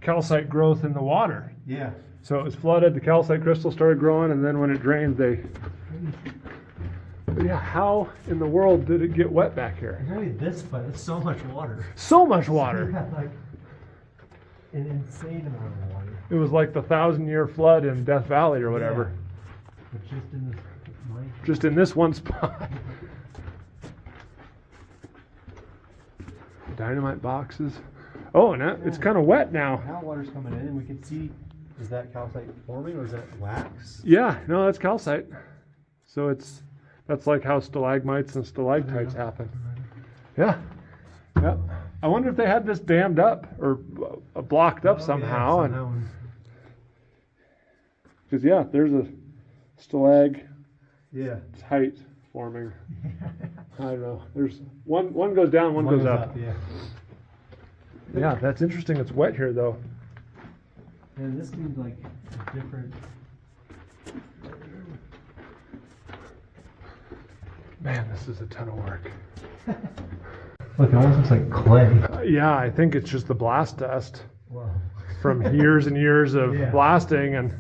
calcite growth in the water. Yeah. So it was flooded, the calcite crystal started growing, and then when it drained, but yeah, how in the world did it get wet back here? It's only this, but it's so much water. So much water. Yeah, like an insane amount of water. It was like the 1,000-year flood in Death Valley or whatever. Yeah. But just in this mine. Just in this one spot. Dynamite boxes. Oh, and it's kind of wet now. Now water's coming in, and we can see. Is that calcite forming, or is that wax? Yeah, no, that's calcite. So that's like how stalagmites and stalactites happen. Yeah. Yep. I wonder if they had this dammed up or blocked up somehow. Because yeah, there's a stalagmite forming. I don't know. There's one goes down, one goes up. Yeah. Yeah, that's interesting. It's wet here though. And this seems like a different. Man, this is a ton of work. Look, it almost looks like clay. Yeah, I think it's just the blast dust Wow. from years and years of Yeah. blasting and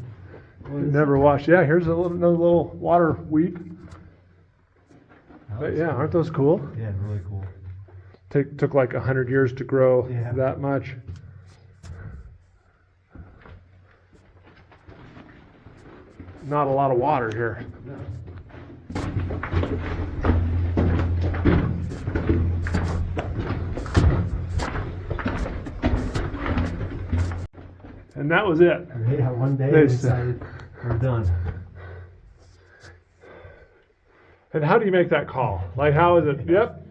it never washed. Yeah, here's another little water weep. But yeah, aren't those cool? Yeah, really cool. Took like 100 years to grow Yeah. that much. Not a lot of water here. And that was it. Yeah, one day They we decided we're done. And how do you make that call? Like, how is it? Yep,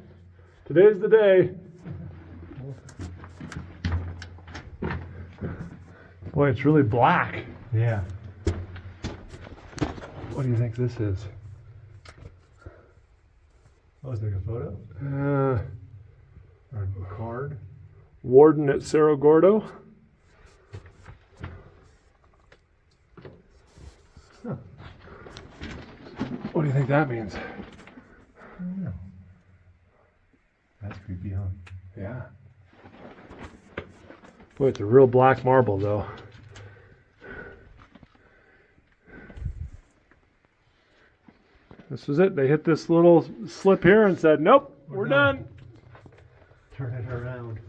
today's the day. Boy, it's really black. Yeah. What do you think this is? Oh, is there a photo? Uh, Or a card? Warden at Cerro Gordo. Huh. What do you think that means? I don't know. That's creepy, huh? Yeah. Boy, it's a real black marble, though. This was it. They hit this little slip here and said, nope, we're done. Turn it around.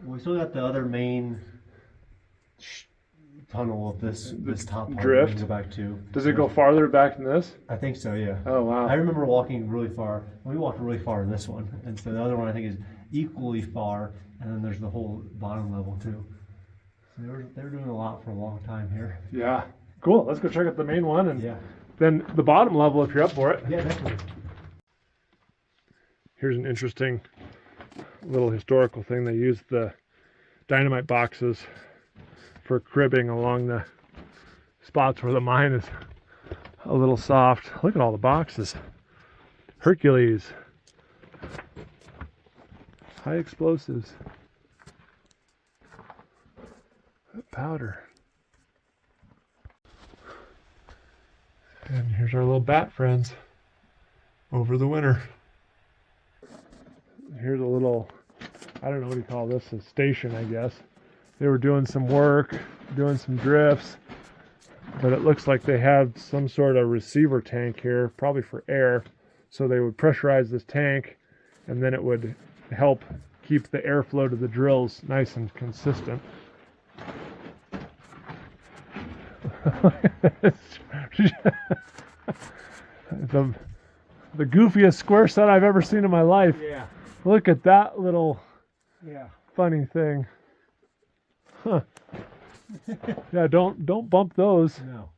We still got the other main tunnel of this top part. drift? We can go back to. Does it go farther back than this? I think so, yeah. Oh, wow. I remember walking really far. We walked really far in this one, and so the other one I think is equally far, and then there's the whole bottom level too. So they were doing a lot for a long time here. Yeah. Cool. Let's go check out the main one and Yeah. then the bottom level if you're up for it. Yeah, definitely. Here's an interesting little historical thing. They used the dynamite boxes for cribbing along the spots where the mine is a little soft. Look at all the boxes. Hercules. High explosives. Powder. And here's our little bat friends over the winter. Here's a little, I don't know what do you call this, a station, I guess. They were doing some work, doing some drifts, but it looks like they had some sort of receiver tank here, probably for air. So they would pressurize this tank, and then it would help keep the airflow to the drills nice and consistent. the goofiest square set I've ever seen in my life. Yeah. Look at that little Yeah. funny thing. Huh. Yeah, don't bump those. No.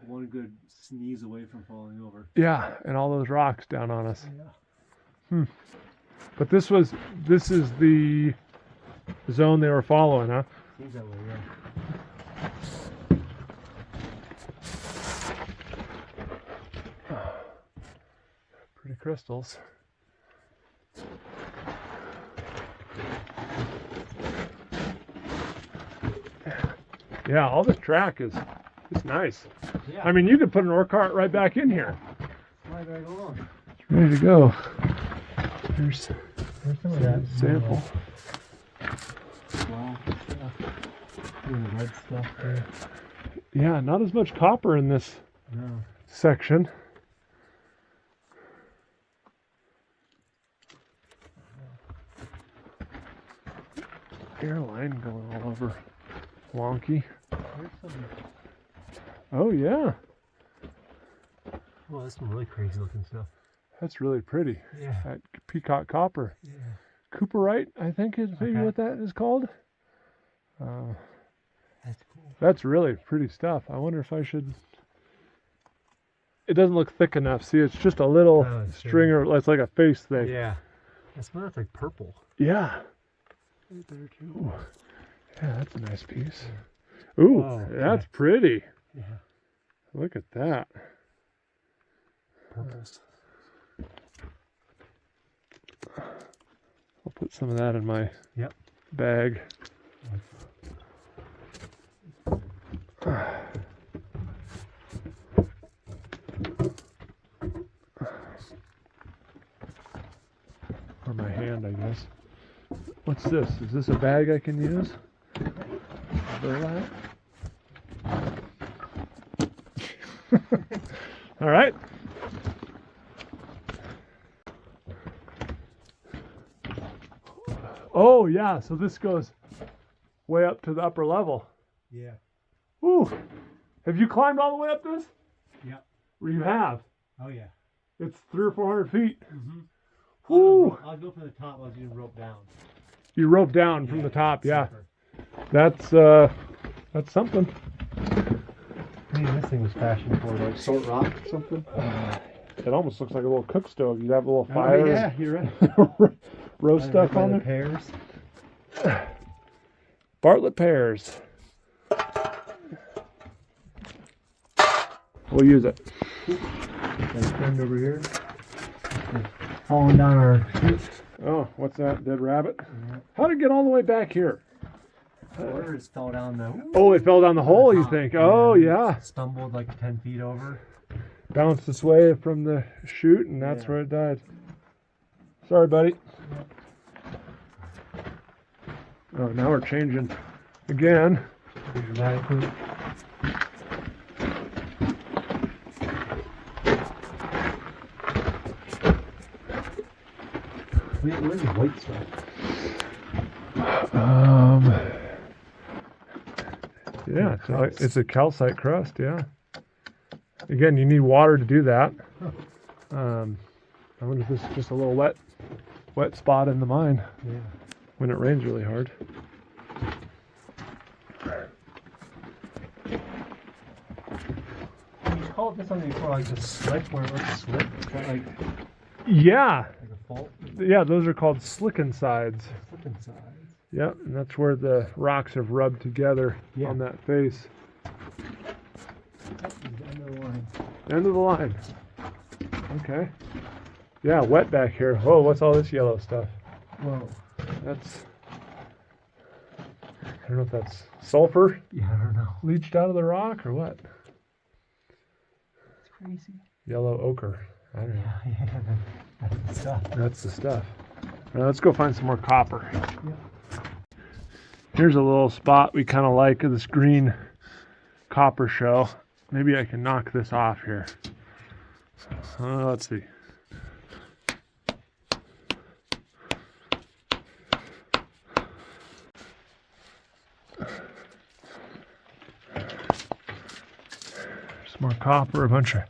One good sneeze away from falling over. Yeah, and all those rocks down on us. Yeah. But this is the zone they were following, huh? Seems that way, yeah. Pretty crystals. Yeah, all this track is nice. Yeah. I mean, you could put an ore cart right back in here. Right along. It's ready to go. There's Some of that sample. Wow. The red stuff there. Yeah, not as much copper in this No. section. Airline going all over wonky. There's some. Oh yeah, Well, that's some really crazy looking stuff. that's really pretty. Yeah. That peacock copper. Yeah. Cooperite, I think is maybe Okay. what that is called. That's cool. That's really pretty stuff. I wonder if I should. It doesn't look thick enough. See, it's just a little Oh, sure. stringer. It's like a face thing. Yeah. That smells like purple. Yeah. Right there too. Ooh. Yeah, that's a nice piece. Ooh, Oh, that's yeah. pretty. Yeah. Look at that. Purples. I'll put some of that in my Yep. bag. Or my hand, I guess. What's this? Is this a bag I can use? Burlap? All right. Oh, yeah. So this goes way up to the upper level. Yeah. Ooh. Have you climbed all the way up this? Yep. You have. Oh yeah. It's 300 or 400 feet. Mm-hmm. Woo. I'll go from the top. I'll do rope down. You rope down from the top. Yeah. Super. That's something. Maybe this thing was fashioned for like salt rock or something. It almost looks like a little cook stove. You'd have a little fire. Oh, yeah, you're right. Roast stuff on the there. pears. Bartlett pears. We'll use it. Got a friend over here. Falling down our chute. Oh, what's that? Dead rabbit? Yeah. How'd it get all the way back here? Water just fell down the. Oh, it fell down the hole, you top. think? Oh, yeah. Stumbled like 10 feet over. Bounced its way from the chute, and that's Yeah. where it died. Sorry, buddy. Oh, now we're changing again. Dramatically. Where's the white stuff? Yeah, it's a calcite crust, yeah. Again, you need water to do that. I wonder if this is just a little wet spot in the mine Yeah. when it rains really hard. You called this something before, like the slick, where it looks slick? Is that like Yeah, a fault? yeah, those are called slicken sides. Slipping sides. Yep, and that's where the rocks have rubbed together Yeah. on that face. End of the line. End of the line. Okay. Yeah, wet back here. Whoa, what's all this yellow stuff? Whoa. That's, I don't know if that's sulfur Yeah, I don't know. leached out of the rock or what. It's crazy. Yellow ochre. I don't know. Yeah. That's the stuff. That's the stuff. All right, let's go find some more copper. Yeah. Here's a little spot we kind of like of this green copper show. Maybe I can knock this off here. Let's see. Some more copper, a bunch of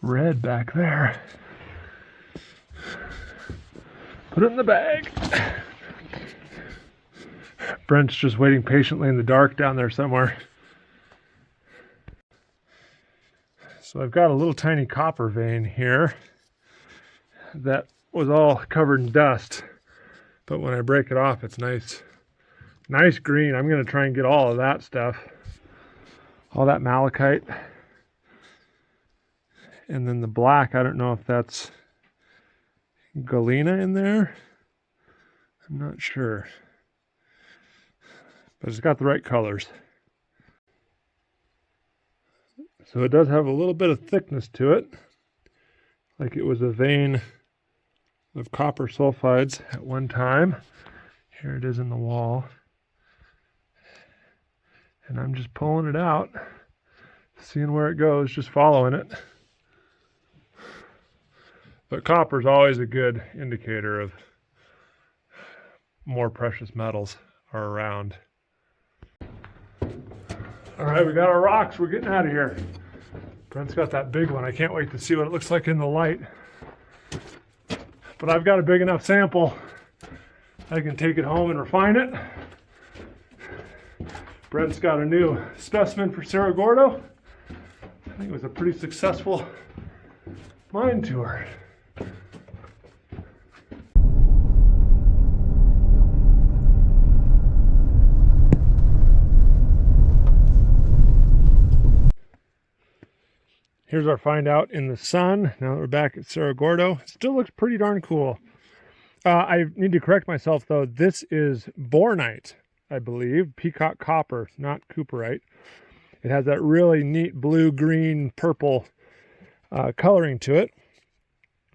red back there. Put it in the bag. Brent's just waiting patiently in the dark down there somewhere. So I've got a little tiny copper vein here that was all covered in dust. But when I break it off, it's nice green. I'm going to try and get all of that stuff. All that malachite. And then the black, I don't know if that's galena in there. I'm not sure. But it's got the right colors. So it does have a little bit of thickness to it. Like it was a vein of copper sulfides at one time. Here it is in the wall. And I'm just pulling it out, seeing where it goes, just following it. But copper is always a good indicator of more precious metals are around. All right, we got our rocks. We're getting out of here. Brent's got that big one. I can't wait to see what it looks like in the light. But I've got a big enough sample. I can take it home and refine it. Brent's got a new specimen for Cerro Gordo. I think it was a pretty successful mine tour. Here's our find out in the sun. Now that we're back at Cerro Gordo, it still looks pretty darn cool. I need to correct myself though. This is bornite, I believe. Peacock copper, not cooperite. It has that really neat blue, green, purple coloring to it.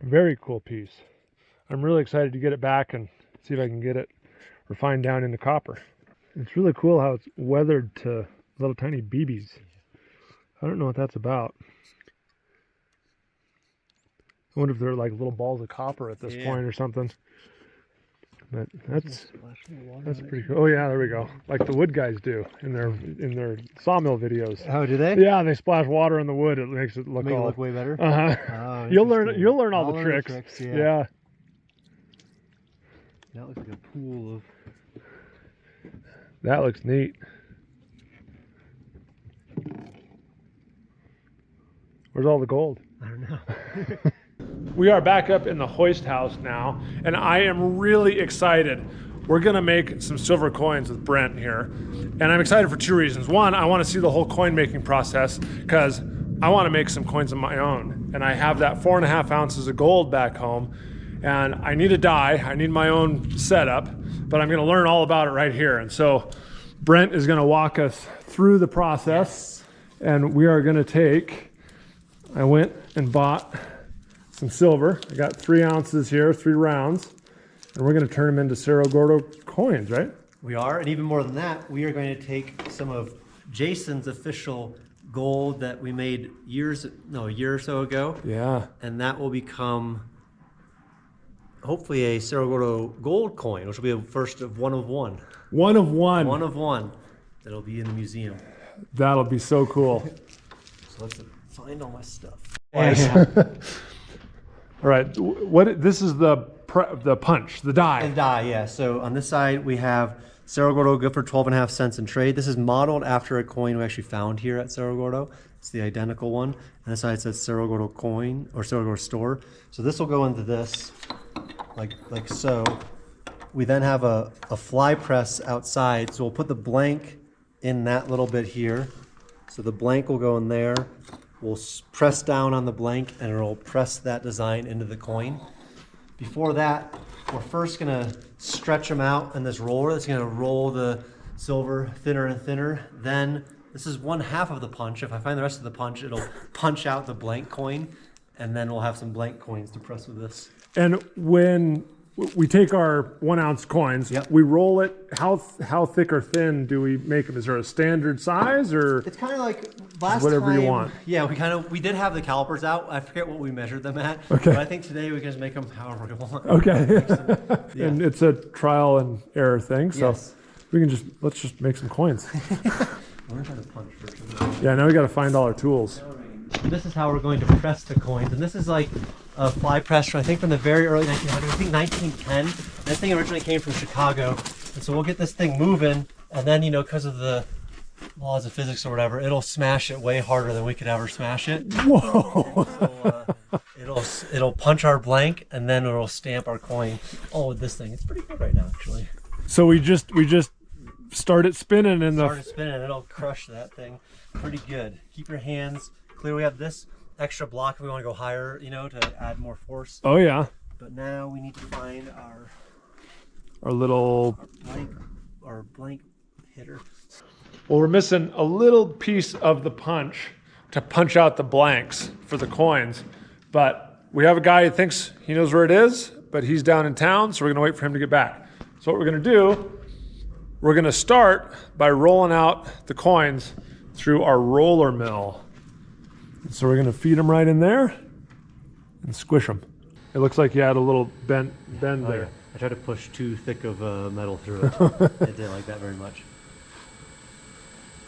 Very cool piece. I'm really excited to get it back and see if I can get it refined down into copper. It's really cool how it's weathered to little tiny BBs. I don't know what that's about. I wonder if they're like little balls of copper at this point or something. But that's pretty cool. Oh yeah, there we go. Like the wood guys do in their sawmill videos. Oh, do they? Yeah, they splash water on the wood. It makes it look way better. Oh, you'll learn all the tricks. Yeah. That looks like a pool of. That looks neat. Where's all the gold? I don't know. We are back up in the Hoist house now, and I am really excited. We're gonna make some silver coins with Brent here, and I'm excited for two reasons. One, I want to see the whole coin making process because I want to make some coins of my own, and I have that 4.5 ounces of gold back home, and I need a die. I need my own setup, but I'm gonna learn all about it right here. And so Brent is gonna walk us through the process, and we are gonna take. I went and bought some silver. I got 3 ounces here, 3 rounds, and we're going to turn them into Cerro Gordo coins, right? We are, and even more than that, we are going to take some of Jason's official gold that we made a year or so ago. Yeah. And that will become hopefully a Cerro Gordo gold coin, which will be a first of one of one. One of one. One of one. That'll be in the museum. That'll be so cool. So let's find all my stuff. All right, this is the punch, the die. And die, yeah. So on this side we have Cerro Gordo good for 12.5 cents in trade. This is modeled after a coin we actually found here at Cerro Gordo. It's the identical one. And this side says Cerro Gordo coin or Cerro Gordo store. So this will go into this like so. We then have a fly press outside. So we'll put the blank in that little bit here. So the blank will go in there. We'll press down on the blank and it'll press that design into the coin. Before that, we're first gonna stretch them out in this roller. That's gonna roll the silver thinner and thinner. Then this is 1/2 of the punch. If I find the rest of the punch, it'll punch out the blank coin, and then we'll have some blank coins to press with this. And when we take our 1 ounce coins, we roll it. How thick or thin do we make them? Is there a standard size, or it's kind of like last whatever time, you want? Yeah, we did have the calipers out. I forget what we measured them at. Okay. But I think today we can just make them however we want. Okay. And it's a trial and error thing, so we can let's just make some coins. Learn how to punch first. Yeah, now we got to find all our tools. This is how we're going to press the coins, and this is like a fly press from, I think, from the very early 1900s. I think 1910. That thing originally came from Chicago, And so we'll get this thing moving, and then, you know, because of the laws of physics or whatever, it'll smash it way harder than we could ever smash it. Whoa. So, it'll punch our blank, and then it'll stamp our coin. Oh, with this thing, it's pretty good right now, actually. So we just start it spinning and Start it spinning, it'll crush that thing pretty good. Keep your hands clear. We have this extra block if we want to go higher, you know, to add more force. Oh yeah. But now we need to find Our little our blank hitter. Well, we're missing a little piece of the punch to punch out the blanks for the coins, but we have a guy who thinks he knows where it is, but he's down in town, so we're gonna wait for him to get back. So what we're gonna do, we're gonna start by rolling out the coins through our roller mill. So we're gonna feed them right in there and squish them. It looks like you had a little bend there. Yeah. I tried to push too thick of metal through it. It didn't like that very much.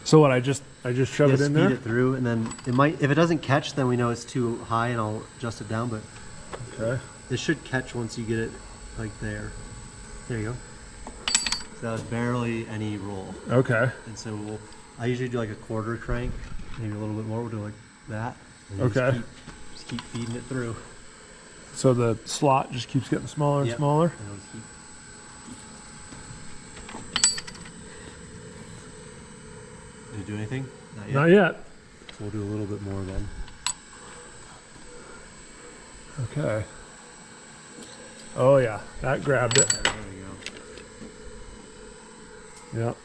So what, I just shove it in there? Feed it through, and then it might, if it doesn't catch, then we know it's too high and I'll adjust it down, but Okay. it should catch once you get it like there. There you go. So that was barely any roll. Okay. And so I usually do like a quarter crank, maybe a little bit more. We'll do like that. And Okay. Just keep feeding it through. So the slot just keeps getting smaller and smaller? And it'll keep. Did it do anything? Not yet. Not yet. So we'll do a little bit more then. Okay. Oh yeah, that grabbed it. There we go. Yep.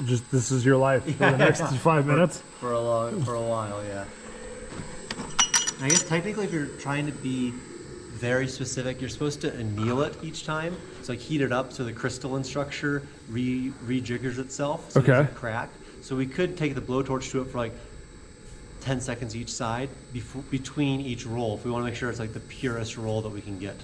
Just this is your life for the next 5 minutes. For a while, yeah. I guess technically, if you're trying to be very specific, you're supposed to anneal it each time. So like heat it up so the crystalline structure rejiggers itself. So it doesn't crack. So we could take the blowtorch to it for like 10 seconds each side between each roll if we want to make sure it's like the purest roll that we can get.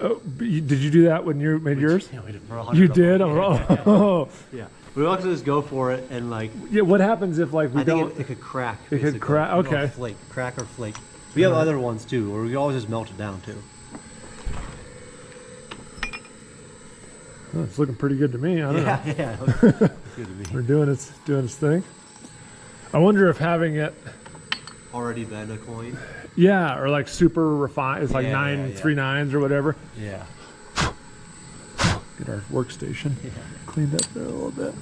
Oh, did you do that when you made yours? Yeah, we did for You did? Oh. Yeah. We also just go for it and like. Yeah. What happens if like we I don't? think it could crack. It could crack. Okay. Flake, crack or flake. We have other ones too, or we can always just melt it down too. Oh, it's looking pretty good to me. I don't know. Yeah, it looks good to me. We're doing its thing. I wonder if having it. Already been a coin. Yeah, or like super refined. It's like 3 nines or whatever. Yeah. Get our workstation cleaned up there a little bit.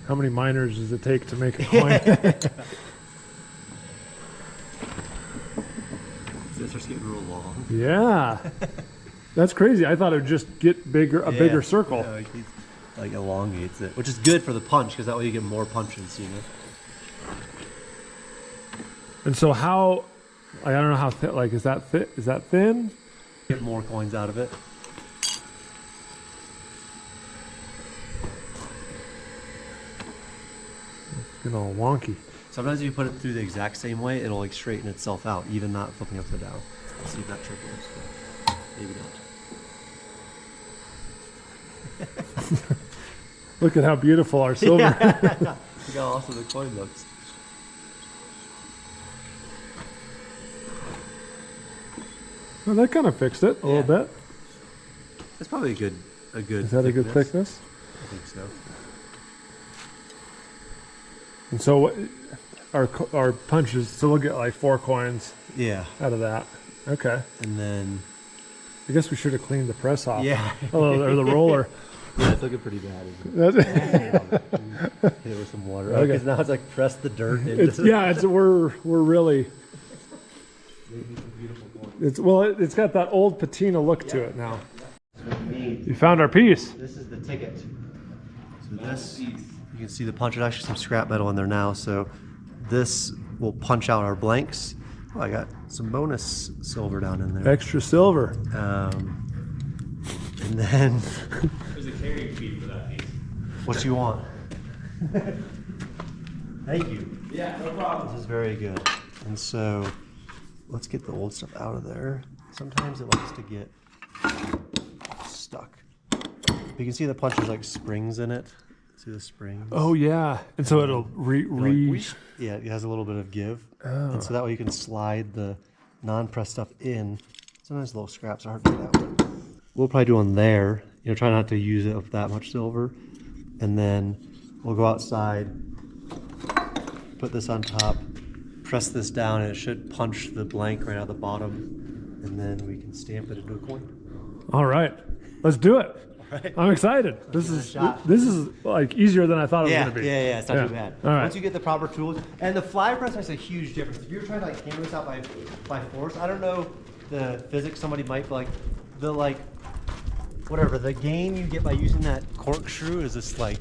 How many miners does it take to make a coin? This starts getting real long. Yeah, that's crazy. I thought it would just get bigger, a bigger circle. No, it like elongates it, which is good for the punch because that way you get more punches, you know. And so how? I don't know how thick. Like, is that thick? Is that thin? Get more coins out of it. Getting all wonky. Sometimes if you put it through the exact same way, it'll like straighten itself out, even not flipping upside down. Let's see if that trick works. Maybe not. Look at how beautiful our silver. Look how awesome the coin looks. Well, that kind of fixed it a little bit. That's probably a good. Is that a good thickness? I think so. And so what? Our punches. So we'll get like 4 coins. Yeah. Out of that. Okay. And then. I guess we should have cleaned the press off. Yeah. Or the roller. Yeah, it's looking pretty bad. Isn't it? Hit it with some water. Okay. Because now it's like press the dirt. We're really. It's got that old patina look to it now. You found our piece. This is the ticket. So this, you can see the punch. There's actually some scrap metal in there now. So this will punch out our blanks. Oh, I got some bonus silver down in there. Extra silver. And then. There's a carrying fee for that piece. What you want? Thank you. Yeah, no problem. This is very good. And so let's get the old stuff out of there. Sometimes it likes to get stuck. You can see the punch, there's like springs in it. See the springs? Oh yeah, and so it'll Yeah, it has a little bit of give. And so that way you can slide the non-pressed stuff in. Sometimes little scraps are hard to get out. We'll probably do one there. You know, try not to use it with that much silver. And then we'll go outside, put this on top, press this down, and it should punch the blank right out the bottom. And then we can stamp it into a coin. All right, let's do it. Right. I'm excited. This is like easier than I thought it was Yeah, going to be. yeah, it's not too bad. All right. Once you get the proper tools, and the fly press makes a huge difference. If you're trying to like hammer this out by force, I don't know the physics. Somebody might like the whatever the gain you get by using that corkscrew is just like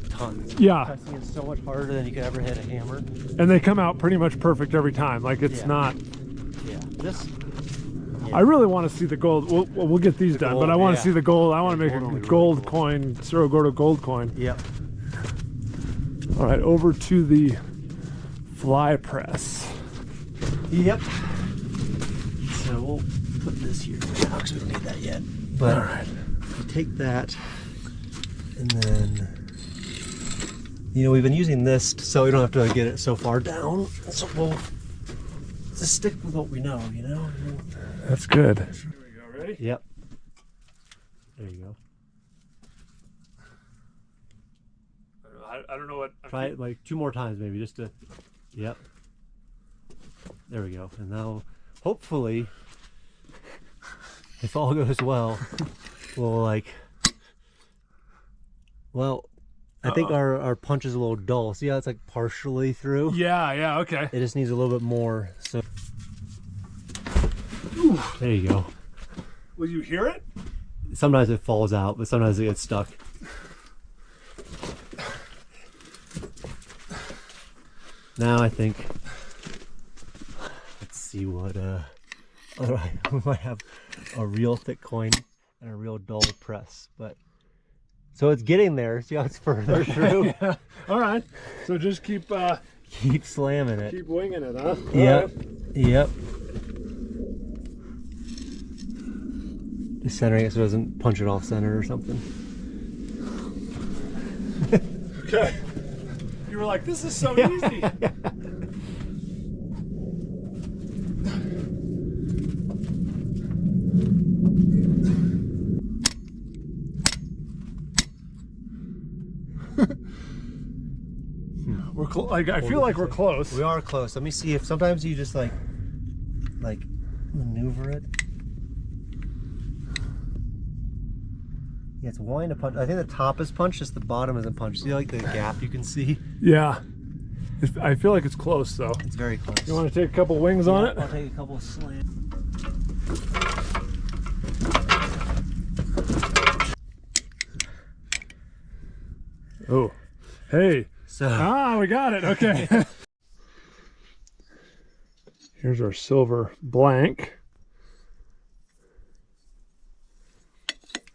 tons. Yeah. Pressing it so much harder than you could ever hit a hammer. And they come out pretty much perfect every time. Like it's not. Yeah. Just. I really want to see the gold. We'll get these done, but I want to see the gold. I want to make a gold coin, Cerro Gordo gold coin. Yep. All right, over to the fly press. Yep. So we'll put this here now because we don't need that yet. But all right, we take that, and then we've been using this so we don't have to get it so far down. So we'll just stick with what we know. That's good. Here we go. Ready? Yep. There you go. I don't know what. Try it like 2 more times, maybe, just to. Yep. There we go. And now, hopefully, if all goes well, we'll I think our punch is a little dull. See how it's like partially through? Yeah. Okay. It just needs a little bit more. So. There you go. Will you hear it? Sometimes it falls out, but sometimes it gets stuck. Now I think, let's see what we might have a real thick coin and a real dull press, but so it's getting there. See how it's further through? Yeah. All right. So just keep slamming it. Keep winging it, huh? Yep. Yep. Just centering it so it doesn't punch it off center or something. Okay. You were like, this is so easy. I feel like we're close. We are close. Let me see if sometimes you just like maneuver it. Yeah, it's wanting to punch. I think the top is punched, just the bottom isn't punched. See like the gap you can see? Yeah. I feel like it's close though. It's very close. You want to take a couple wings on it? I'll take a couple of slams. Oh, hey. So we got it. Okay. Here's our silver blank.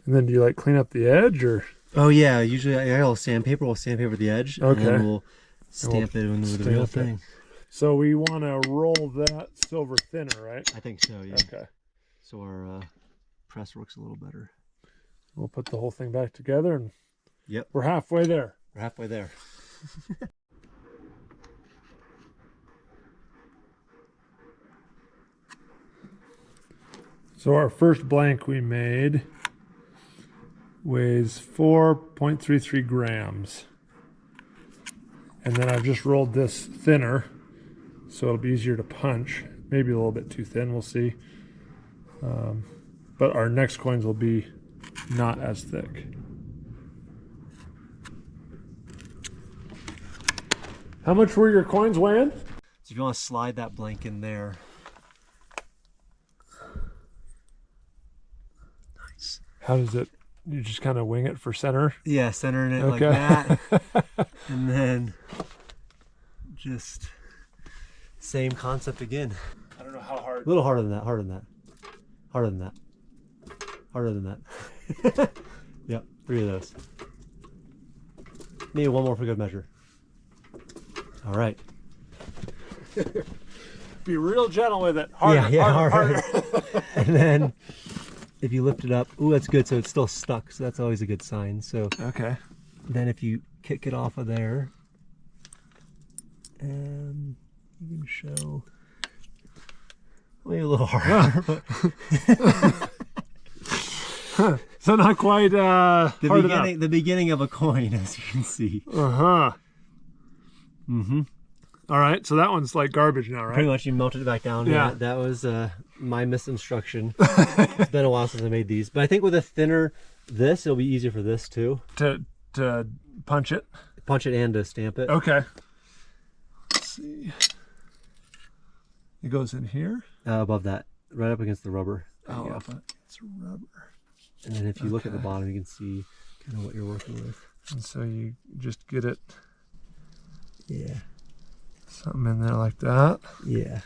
And then do you clean up the edge or? oh yeah, usually I got a sandpaper. We'll sandpaper the edge. Okay. And then we'll stamp it into the real thing. So we want to roll that silver thinner, right? I think so. Yeah. Okay. So our press works a little better. We'll put the whole thing back together and Yep. we're halfway there. We're halfway there. So our first blank we made weighs 4.33 grams. And then I've just rolled this thinner so it'll be easier to punch. Maybe a little bit too thin, we'll see. But our next coins will be not as thick. How much were your coins weighing? So if you want to slide that blank in there. Nice. How does it, you just kind of wing it for center? Yeah, centering it like Okay. that. And then just same concept again. I don't know how hard. A little harder than that, harder than that. Harder than that. Harder than that. Yep, 3 of those. Maybe 1 more for good measure. All right. Be real gentle with it. Harder, yeah, harder. And then if you lift it up, ooh, that's good. So it's still stuck. So that's always a good sign. So Okay. then if you kick it off of there, and you can show. Maybe a little harder. So not quite hard enough. The beginning of a coin, as you can see. Uh-huh. Mm-hmm. All right, so that one's like garbage now, right? Pretty much, you melted it back down. Yeah. That was my misinstruction. It's been a while since I made these, but I think with a thinner it'll be easier for this too. To punch it? Punch it and to stamp it. Okay. Let's see. It goes in here? Above that, right up against the rubber. Oh, up against rubber. And then if you look at the bottom, you can see kind of what you're working with. And so you just get it. Yeah. Something in there like that. Yeah.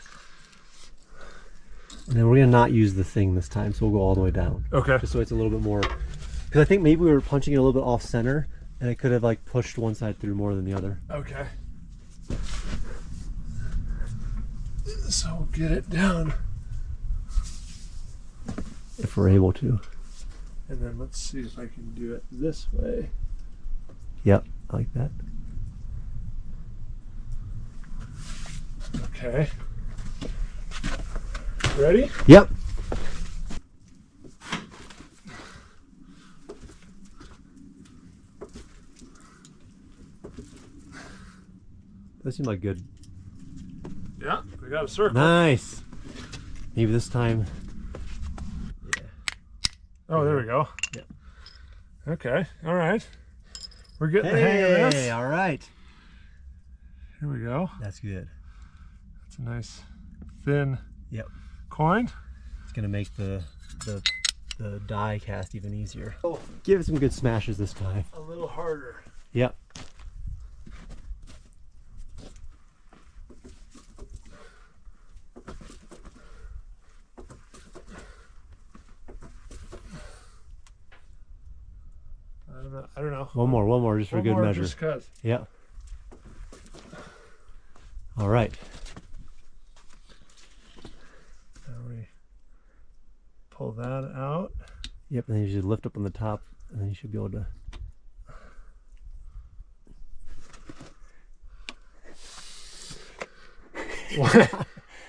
And then we're gonna not use the thing this time, so we'll go all the way down. Okay. Just so it's a little bit more, because I think maybe we were punching it a little bit off center, and it could have like pushed one side through more than the other. Okay. So we'll get it down. If we're able to. And then let's see if I can do it this way. Yep, I like that. Okay. Ready? Yep. That seemed like good. Yeah, we got a circle. Nice. Maybe this time. Yeah. Oh, there we go. Yep. Okay, all right. We're getting the hang of this. All right. Here we go. That's good. It's a nice thin coin. It's gonna make the die cast even easier. Oh, give it some good smashes this time. A little harder. Yep. I don't know. One more, just for good measure. Just 'cause. Yep. All right. Now we pull that out. Yep, and then you just lift up on the top, and then you should be able to.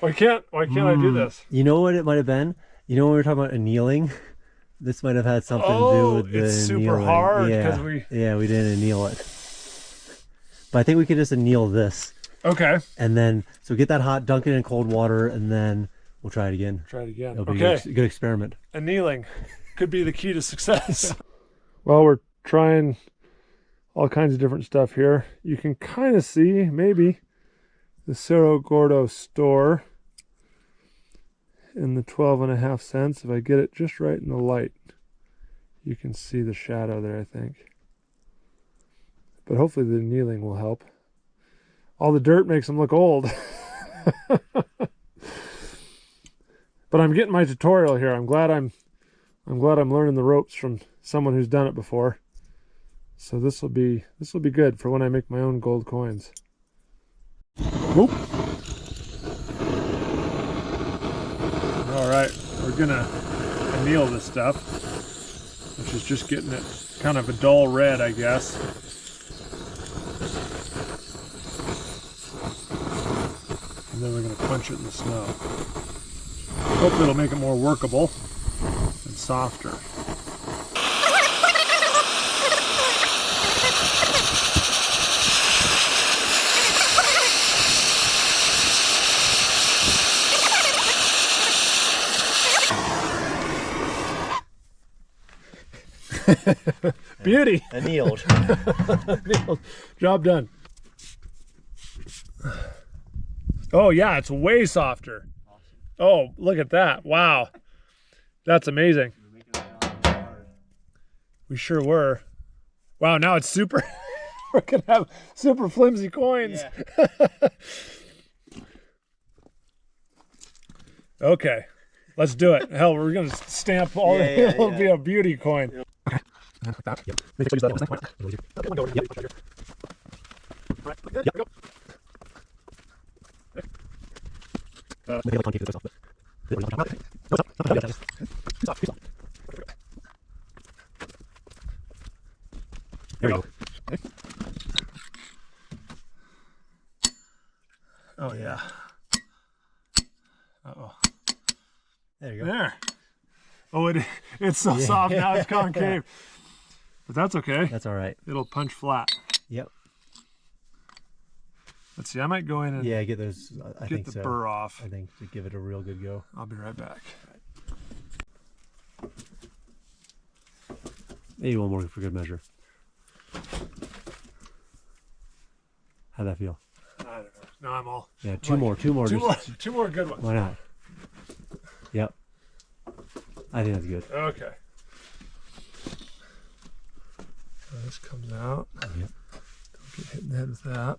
Why can't I do this? You know what it might have been? You know when we were talking about annealing? This might have had something to do with the it's super annealing. hard because we didn't anneal it. But I think we could just anneal this. Okay. And then, so get that hot, dunk it in cold water, and then we'll try it again. Try it again. It'll be a good experiment. Annealing could be the key to success. Well, we're trying all kinds of different stuff here. You can kind of see, maybe, the Cerro Gordo store in the 12.5 cents. If I get it just right in the light, you can see the shadow there, I think. But hopefully the annealing will help. All the dirt makes them look old. But I'm getting my tutorial here. I'm glad I'm learning the ropes from someone who's done it before. So this will be good for when I make my own gold coins. Whoop. All right, we're gonna anneal this stuff, which is just getting it kind of a dull red, I guess. And then we're gonna punch it in the snow. Hopefully it'll make it more workable and softer. Beauty. Annealed. Annealed. Job done. Oh yeah, it's way softer. Oh, look at that. Wow. That's amazing. We sure were. Wow, now it's super, we're gonna have super flimsy coins. Yeah. Okay, let's do it. Hell, we're gonna stamp all it'll be a beauty coin. Okay. Like that. Yep. Maybe use that. Yep. Yep. Yep. Yep. Maybe I'll keep this off. There we go. Oh yeah. Uh-oh. There you go. There. Oh, it's so soft now, it's concave. But that's okay. That's all right. It'll punch flat. Yep. Let's see, I might go in and Yeah, get those. I get think the so. burr off. I think to give it a real good go. I'll be right back. Maybe one more for good measure. How'd that feel? I don't know. No, I'm all. Yeah, two more. Two more good ones. Why not? Yep. I think that's good. Okay. So this comes out. Yep. Don't get hit in the head with that.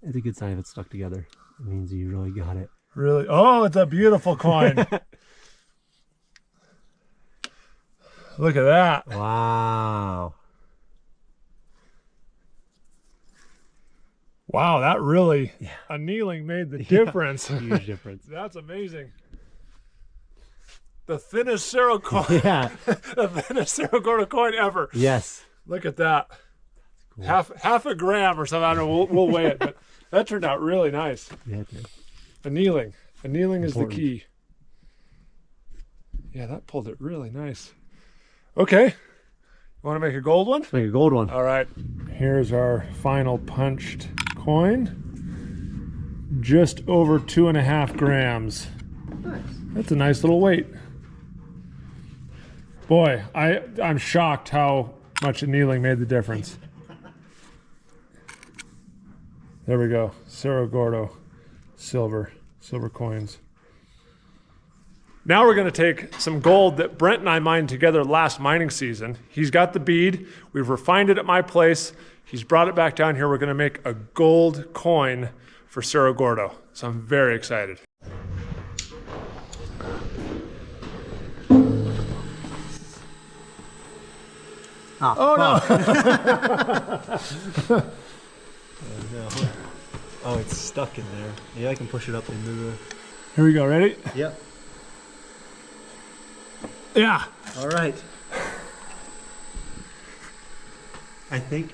It's a good sign if it's stuck together. It means you really got it. Really? Oh, it's a beautiful coin. Look at that. Wow. Wow, that really, annealing made the difference. Huge difference. That's amazing. The thinnest Cerro coin, Yeah. the thinnest Cerro Gordo coin ever. Yes. Look at that. Cool. Half a gram or something. I don't know. We'll weigh it, but that turned out really nice. Yeah, it did. Annealing. Annealing is the Important. key. Yeah, that pulled it really nice. Okay. You want to make a gold one? Let's make a gold one. All right. Here's our final punched coin. Just over 2.5 grams. Nice. That's a nice little weight. Boy, I'm shocked how much annealing made the difference. There we go. Cerro Gordo silver coins. Now we're going to take some gold that Brent and I mined together last mining season. He's got the bead. We've refined it at my place. He's brought it back down here. We're going to make a gold coin for Cerro Gordo. So I'm very excited. Oh no! No. Oh, it's stuck in there. Yeah, I can push it up into the... Here we go. Ready? Yep. Yeah. All right. I think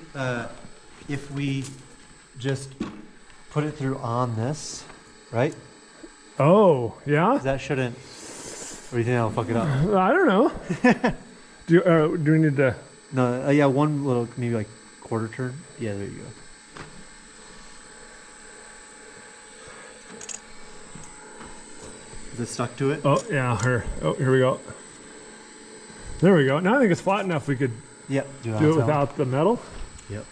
if we just put it through on this, right? Oh, yeah? That shouldn't... Or do you think that'll fuck it up? I don't know. Do we need to... No, yeah, one little, maybe like quarter turn. Yeah, there you go. Is it stuck to it? Oh, yeah. Here we go. There we go. Now I think it's flat enough we could Yep. do it without the metal. Yep.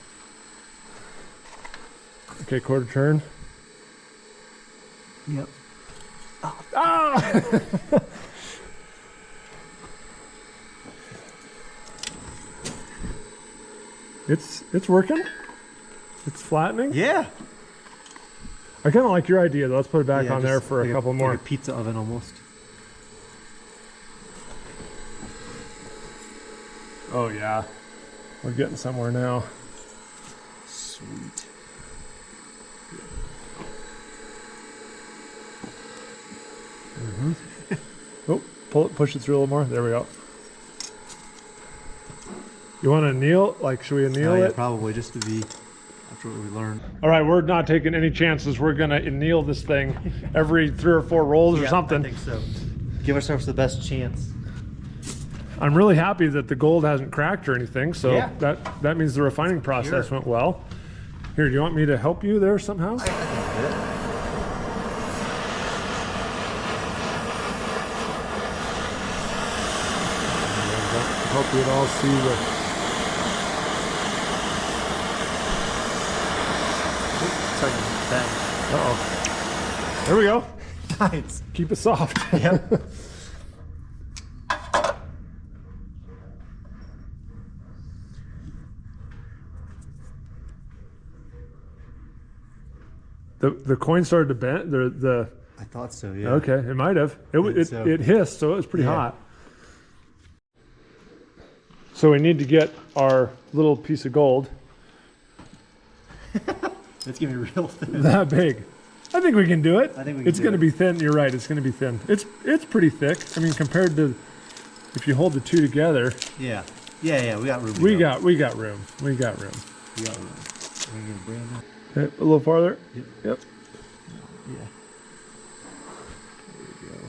Okay, quarter turn. Yep. Ah! It's working. It's flattening. Yeah. I kind of like your idea though. Let's put it back Yeah, on there just for like a couple more. Like a pizza oven almost. Oh yeah, we're getting somewhere now. Sweet. Oh, push it through a little more. There we go. You want to anneal? Like, should we anneal Yeah, it? probably just to be after what we learned. All right, we're not taking any chances. We're gonna anneal this thing every 3 or 4 rolls or something. I think so. Give ourselves the best chance. I'm really happy that the gold hasn't cracked or anything. So Yeah. that means the refining process Sure. went well. Here, do you want me to help you there somehow? I hope you'd all see the. Uh-oh. There we go. Nice. Keep it soft. Yep. The coin started to bend. The I thought so, yeah. okay, it might have. It hissed, so it was pretty hot. So we need to get our little piece of gold It's gonna be real thin. that big. I think we can do it. I think we can It's do going to it. be thin. You're right. It's going to be thin. It's pretty thick. I mean, compared to if you hold the two together, Yeah. Yeah, we got room. to we go. got room. We got room. We got room. We're gonna bring that. Okay, a little farther. Yep. Yep. Yeah. There we go.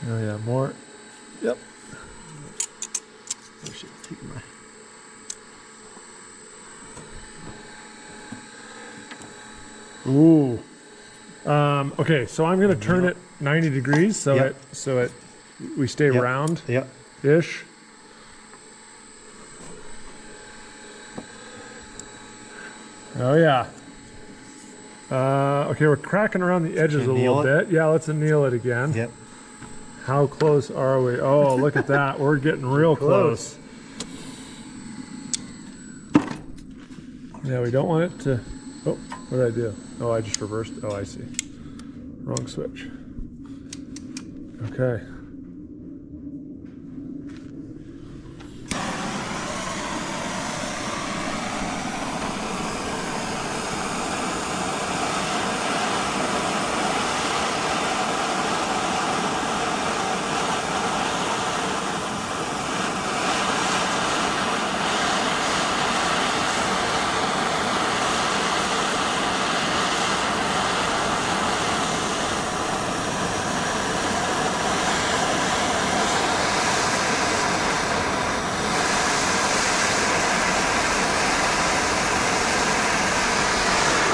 Oh yeah, more. Yep. I should take my. Ooh. Okay, so I'm gonna turn it 90 degrees so Yep. we stay Yep. round Yep. ish. Oh yeah. Okay, we're cracking around the edges a Anneal little it? bit. Yeah, let's anneal it again. Yep. How close are we? Oh, look at that. We're getting real close. Yeah, we don't want it to. Oh, what did I do? Oh, I just reversed. Oh, I see. Wrong switch. Okay.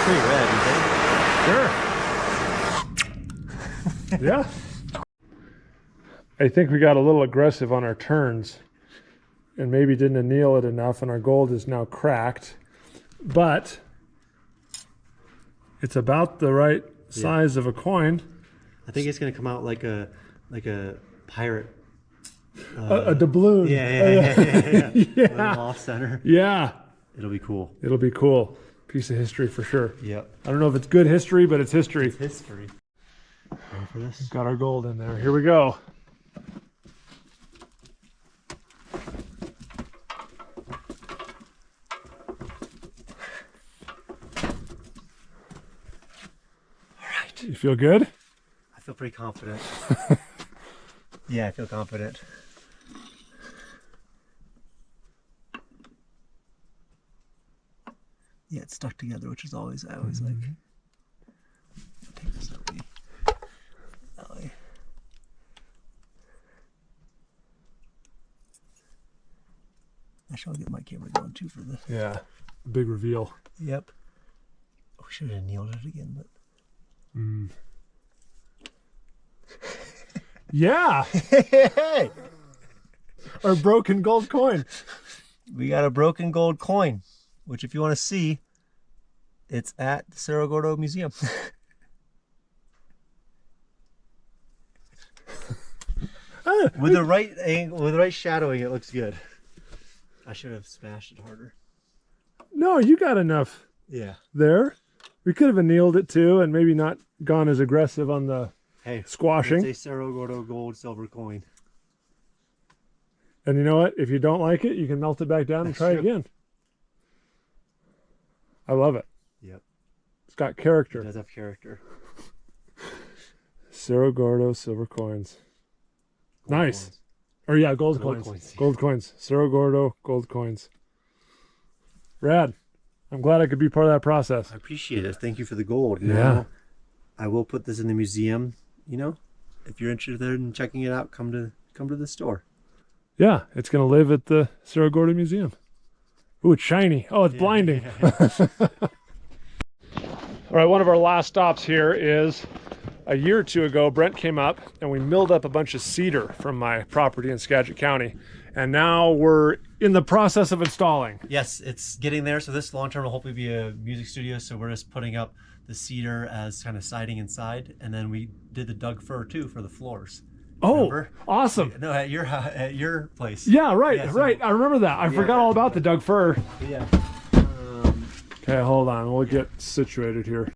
Pretty red, you think? Sure. Yeah. I think we got a little aggressive on our turns and maybe didn't anneal it enough, and our gold is now cracked. But it's about the right size of a coin. I think it's gonna come out like a pirate. A doubloon. Yeah. Yeah. Off center. Yeah. It'll be cool. It'll be cool. Piece of history for sure. Yep. I don't know if it's good history, but it's history. It's history. Ready for this? Got our gold in there. Here we go. All right. You feel good? I feel pretty confident. Yeah, I feel confident. Yeah, it's stuck together, which is always I always like. Take this that way. That way. Actually, I'll get my camera going too for this. Yeah. Big reveal. Yep. Oh, we should have nailed it again, but. Yeah. Hey! Our broken gold coin. We got a broken gold coin, which if you want to see, it's at the Cerro Gordo Museum. With the right angle, with the right shadowing, it looks good. I should have smashed it harder. No, you got enough Yeah. there. We could have annealed it too and maybe not gone as aggressive on the Hey, squashing. it's a Cerro Gordo gold silver coin. And you know what? If you don't like it, you can melt it back down and That's try true. again. I love it. Yep. It's got It character. does have character. Cerro Gordo silver coins. Gold Nice. coins. Or yeah, gold Gold coins. coins. Gold coins. Cerro Gordo gold coins. Rad. I'm glad I could be part of that process. I appreciate it. Thank you for the gold. Yeah. Now, I will put this in the museum. You know, if you're interested in checking it out, come to the store. Yeah, it's going to live at the Cerro Gordo Museum. Ooh, it's shiny. Oh, it's blinding. All right, one of our last stops here is a year or two ago, Brent came up and we milled up a bunch of cedar from my property in Skagit County. And now we're in the process of installing. Yes, it's getting there. So this long term will hopefully be a music studio. So we're just putting up the cedar as kind of siding inside, and then we did the Doug fir too for the floors. Oh, Remember? awesome. No, at your place. Yeah, right, Yeah, so- right. I remember that. I forgot all about the Doug fir. Yeah. Okay, hold on. We'll get situated here.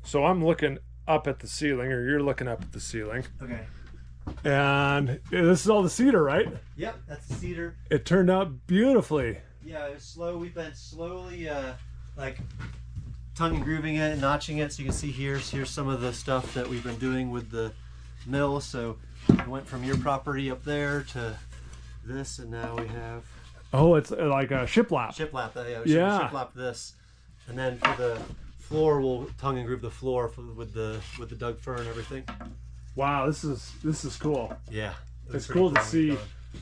So I'm looking up at the ceiling, or you're looking up at the ceiling. Okay. And this is all the cedar, right? Yep, that's the cedar. It turned out beautifully. Yeah, it was slow. We've been slowly like tongue and grooving it and notching it. So you can see here's some of the stuff that we've been doing with the mill. So we went from your property up there to this, and now we have Oh, it's like a shiplap. shiplap. Yeah. Shiplap this, and then for the floor, we'll tongue and groove the floor with the Doug fir and everything. Wow, this is cool. Yeah. It's cool to see,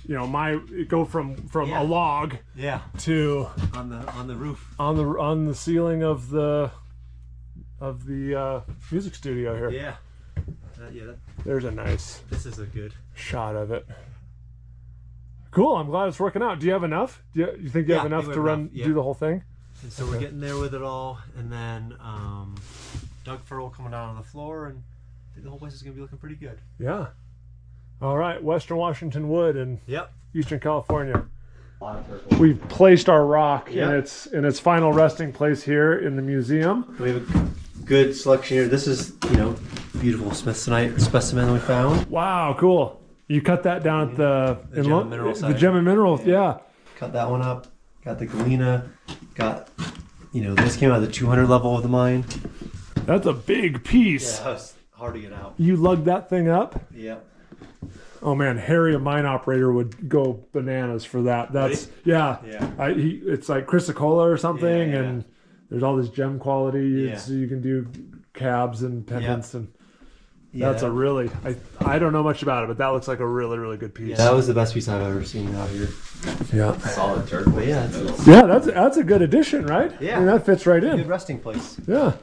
you know, go from Yeah. a log Yeah. to On the roof. on the ceiling of the music studio here. Yeah. There's a nice This is a good. shot of it. Cool. I'm glad it's working out. Do you have enough? You think you have Yeah, enough we to have run enough, yeah. do the whole thing? And so we're getting there with it all, and then Doug Furl coming down on the floor, and I think the whole place is gonna be looking pretty good. Yeah. All right. Western Washington wood and Yep. Eastern California. We've placed our rock Yeah. in its final resting place here in the museum. We have a good selection here. This is, beautiful smithsonite specimen we found. Wow, cool. You cut that down at the Gem and Mineral the site. Gem and Minerals, yeah. Cut that one up. Got the galena. Got, this came out of the 200 level of the mine. That's a big piece. Yeah, it's hard to get out. You lugged that thing up? Yeah. Oh man, Harry, a mine operator, would go bananas for that. That's Yeah. it's like chrysocolla or something, Yeah. and there's all this gem quality. Yeah. So you can do cabs and pendants, and Yeah. that's a really I don't know much about it, but that looks like a really, really good piece. Yeah, that was the best piece I've ever seen out here. Yeah, Solid turquoise. But yeah, that's a good addition, right? Yeah. I mean, that fits right good in. resting place. Yeah.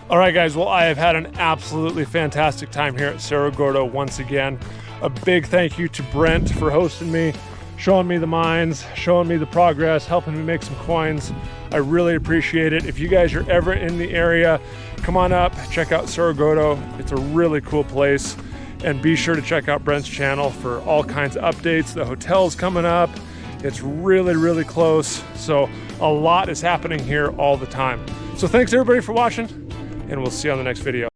All right, guys. Well, I have had an absolutely fantastic time here at Cerro Gordo once again. A big thank you to Brent for hosting me, showing me the mines, showing me the progress, helping me make some coins. I really appreciate it. If you guys are ever in the area, come on up, check out Cerro Gordo. It's a really cool place. And be sure to check out Brent's channel for all kinds of updates. The hotel's coming up. It's really, really close. So a lot is happening here all the time. So thanks everybody for watching, and we'll see you on the next video.